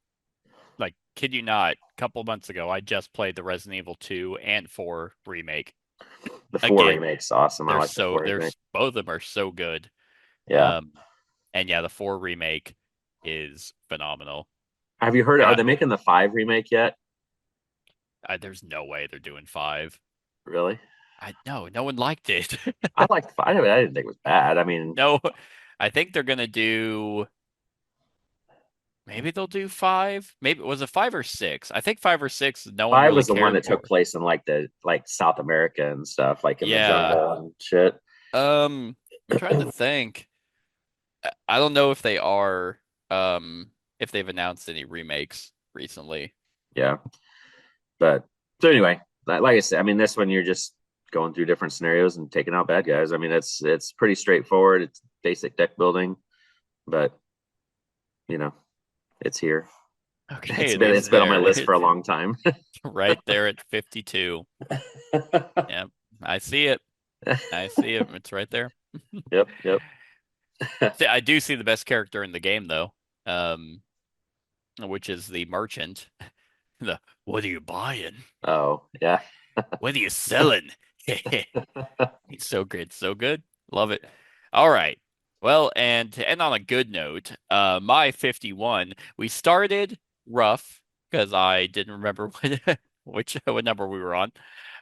kid you not, a couple months ago, I just played the Resident Evil 2 and 4 remake. The 4 remake's awesome. I like the 4 remake. Both of them are so good. Yeah. And yeah, the 4 remake is phenomenal. Have you heard? Are they making the 5 remake yet? There's no way they're doing 5. Really? No one liked it. I liked 5. I didn't think it was bad. I mean, no, I think they're gonna do. Maybe they'll do 5. Maybe was it 5 or 6? I think 5 or 6. No one. 5 really was the one that for. took place in like South America and stuff, like in the jungle and shit. I'm trying to think. I don't know if they are. If they've announced any remakes recently. Yeah, but so anyway, like I said, I mean, this one you're just going through different scenarios and taking out bad guys. I mean, it's pretty straightforward. It's basic deck building, but it's here. Okay, it's been on my list for a long time. Right there at 52. Yeah, I see it. It's right there. Yep. I do see the best character in the game though, which is the merchant. What are you buying? Oh yeah. What are you selling? He's so good, so good. Love it. All right. Well, and to end on a good note, my 51, we started rough because I didn't remember what number we were on.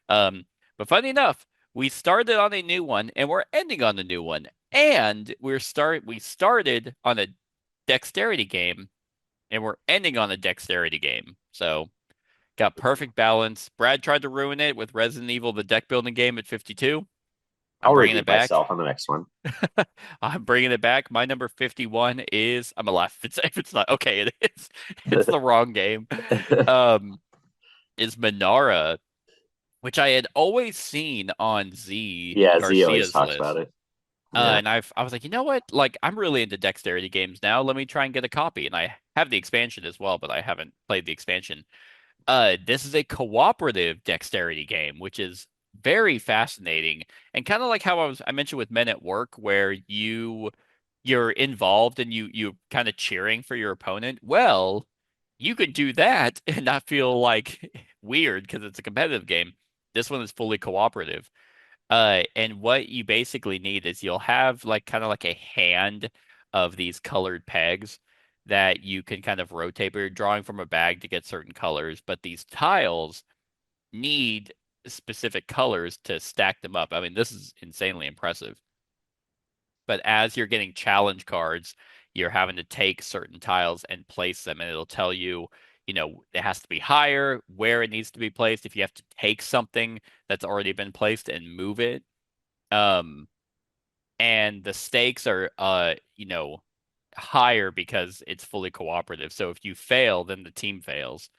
Um, but funny enough, we started on a new one and we're ending on a new one. And we started on a dexterity game and we're ending on a dexterity game. So got perfect balance. Brad tried to ruin it with Resident Evil, the deck building game at 52. I'm I'll bringing it redeem back. myself on the next one. I'm bringing it back. My number 51 is I'm gonna laugh if it's not okay. It is. It's the wrong game. Um, is Minara, which I had always seen on Z Yeah, Z always Garcia's talks list. about it. Yeah. And I was like, you know what? Like, I'm really into dexterity games now. Let me try and get a copy. And I have the expansion as well, but I haven't played the expansion. This is a cooperative dexterity game, which is very fascinating and kind of like how I mentioned with Men at Work, where you're involved and you kind of cheering for your opponent. Well, you could do that and not feel like weird because it's a competitive game. This one is fully cooperative. And what you basically need is you'll have like kind of like a hand of these colored pegs that you can kind of rotate, but you're drawing from a bag to get certain colors. But these tiles need specific colors to stack them up. I mean, this is insanely impressive. But as you're getting challenge cards, you're having to take certain tiles and place them, and it'll tell you, it has to be higher, where it needs to be placed. If you have to take something that's already been placed and move it, um, and the stakes are higher because it's fully cooperative. So if you fail, then the team fails.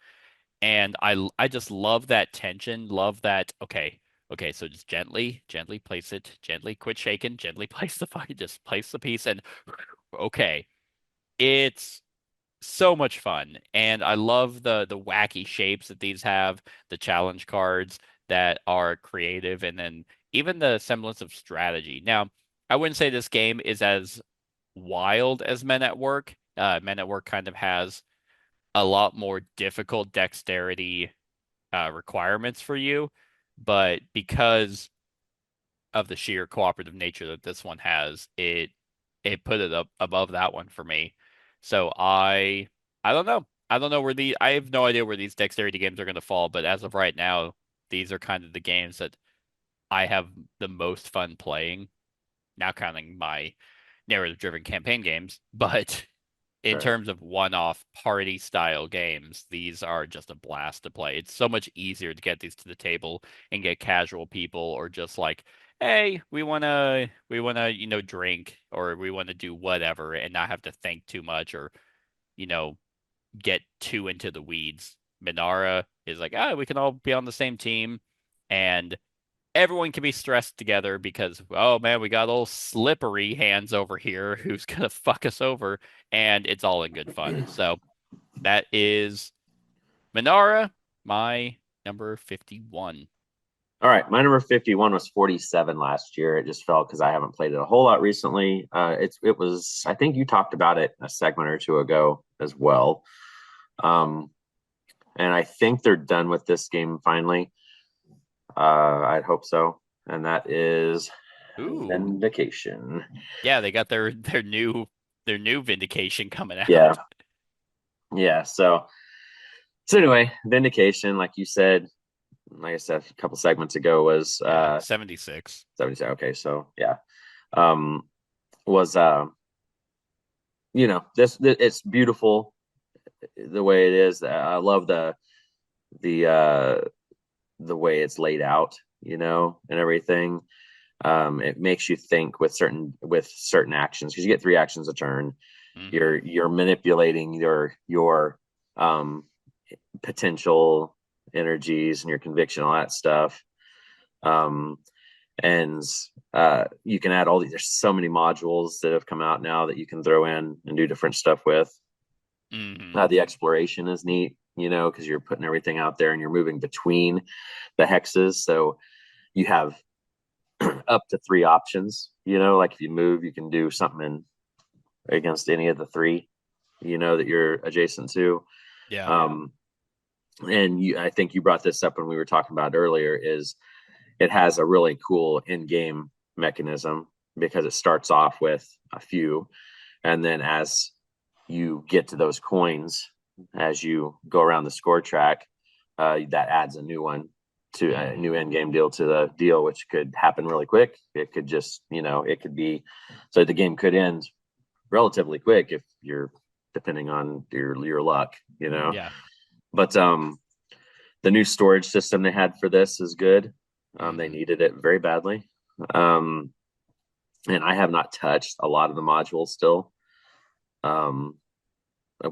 And I just love that tension, love that okay, so just gently place it, gently quit shaking, gently place the fight, just place the piece and okay. It's so much fun. And I love the wacky shapes that these have, the challenge cards that are creative, and then even the semblance of strategy. Now, I wouldn't say this game is as wild as Men at Work. Men at Work kind of has a lot more difficult dexterity requirements for you, but because of the sheer cooperative nature that this one has, it put it up above that one for me. So I don't know. I don't know I have no idea where these dexterity games are going to fall, but as of right now, these are kind of the games that I have the most fun playing, now counting my narrative-driven campaign games. But in Right. terms of one-off party style games, these are just a blast to play. It's so much easier to get these to the table and get casual people or just like, hey, we wanna, drink or we want to do whatever and not have to think too much or, you know, get too into the weeds. Minara is like, we can all be on the same team and everyone can be stressed together because, oh man, we got old slippery hands over here who's gonna fuck us over, and it's all in good fun. So that is Minara, my number 51. All right, my number 51 was 47 last year. It just fell because I haven't played it a whole lot recently. It was I think you talked about it a segment or two ago as well. Um, and I think they're done with this game finally. I'd hope so. And that is Ooh, Vindication. yeah, they got their new vindication coming Yeah, out. yeah. So anyway, Vindication, like you said, like I said a couple segments ago, was Yeah, 76. 70. Okay, so yeah, um, was this it's beautiful the way it is. I love the uh the way it's laid out, and everything. It makes you think with certain actions because you get three actions a turn. Hmm. You're manipulating your um potential energies and your conviction, all that stuff. Um, and you can add all these. There's so many modules that have come out now that you can throw in and do different stuff with. Hmm. The exploration is neat, because you're putting everything out there and you're moving between the hexes. So you have up to three options. Like if you move, you can do something against any of the three, that you're adjacent to. Yeah. Um, and I think you brought this up when we were talking about earlier. Is it has a really cool in-game mechanism because it starts off with a few, and then as you get to those coins, as you go around the score track, that adds a new one to a new end game deal to the deal, which could happen really quick. It could just, it could be, so the game could end relatively quick if you're depending on your luck, Yeah. But the new storage system they had for this is good. They needed it very badly. And I have not touched a lot of the modules still.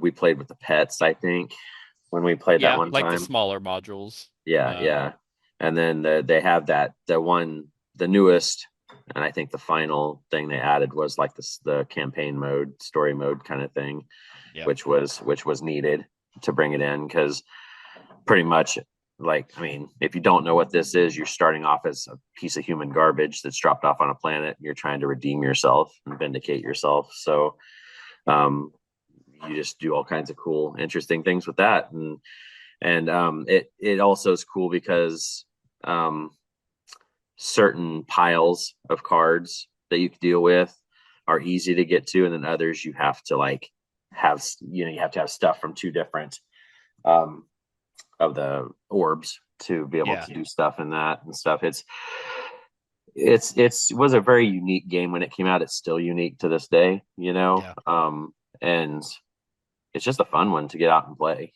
We played with the pets, I think, when we played that one like time. the smaller modules. Yeah. And then they have the newest, and I think the final thing they added was like the campaign mode, story mode kind of thing, which was needed to bring it in, because pretty much, if you don't know what this is, you're starting off as a piece of human garbage that's dropped off on a planet, and you're trying to redeem yourself and vindicate yourself. So you just do all kinds of cool, interesting things with that. And it also is cool because certain piles of cards that you can deal with are easy to get to, and then others you have to you have to have stuff from two different of the orbs to be able to do stuff in that and stuff. It was a very unique game when it came out. It's still unique to this day, and it's just a fun one to get out and play.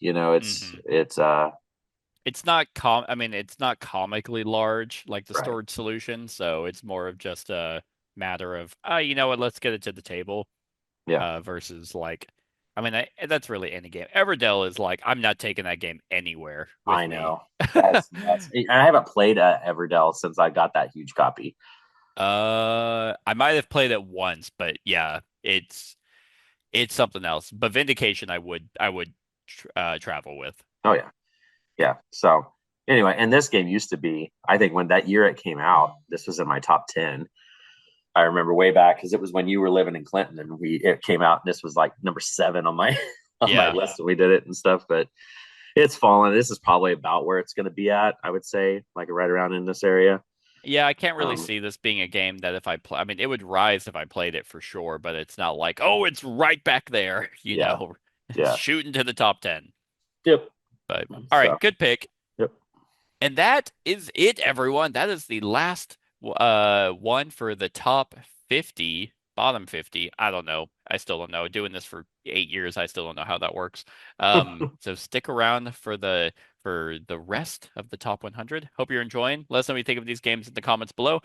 It's not it's not comically large like the storage solution, so it's more of just a matter of let's get it to the table. Versus that's really any game. Everdell is I'm not taking that game anywhere. I know. That's I haven't played Everdell since I got that huge copy. I might have played it once, but yeah, it's something else. But Vindication, I would travel with. Oh yeah. So anyway, and this game used to be, I think when that year it came out, this was in my top 10. I remember way back because it was when you were living in Clinton, and it came out, and this was like number 7 on my my list when we did it and stuff. But it's fallen. This is probably about where it's going to be at, I would say, right around in this area. Yeah, I can't really see this being a game that if I play, it would rise if I played it for sure, but it's not like, oh, it's right back there, shooting to the top 10. Yep. But all right, good pick. Yep. And that is it, everyone. That is the last one for the top 50, bottom 50. I don't know. I still don't know. Doing this for 8 years, I still don't know how that works. So stick around for the rest of the top 100. Hope you're enjoying. Let us know what you think of these games in the comments below.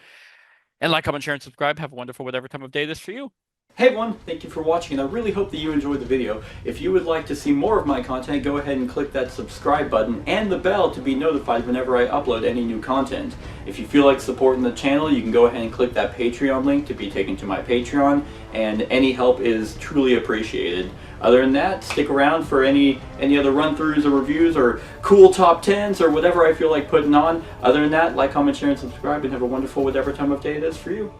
And like, comment, share, and subscribe. Have a wonderful whatever time of day it is for you. Hey everyone, thank you for watching, and I really hope that you enjoyed the video. If you would like to see more of my content, go ahead and click that subscribe button and the bell to be notified whenever I upload any new content. If you feel like supporting the channel, you can go ahead and click that Patreon link to be taken to my Patreon, and any help is truly appreciated. Other than that, stick around for any other run-throughs or reviews or cool top 10s or whatever I feel like putting on. Other than that, like, comment, share, and subscribe, and have a wonderful whatever time of day it is for you.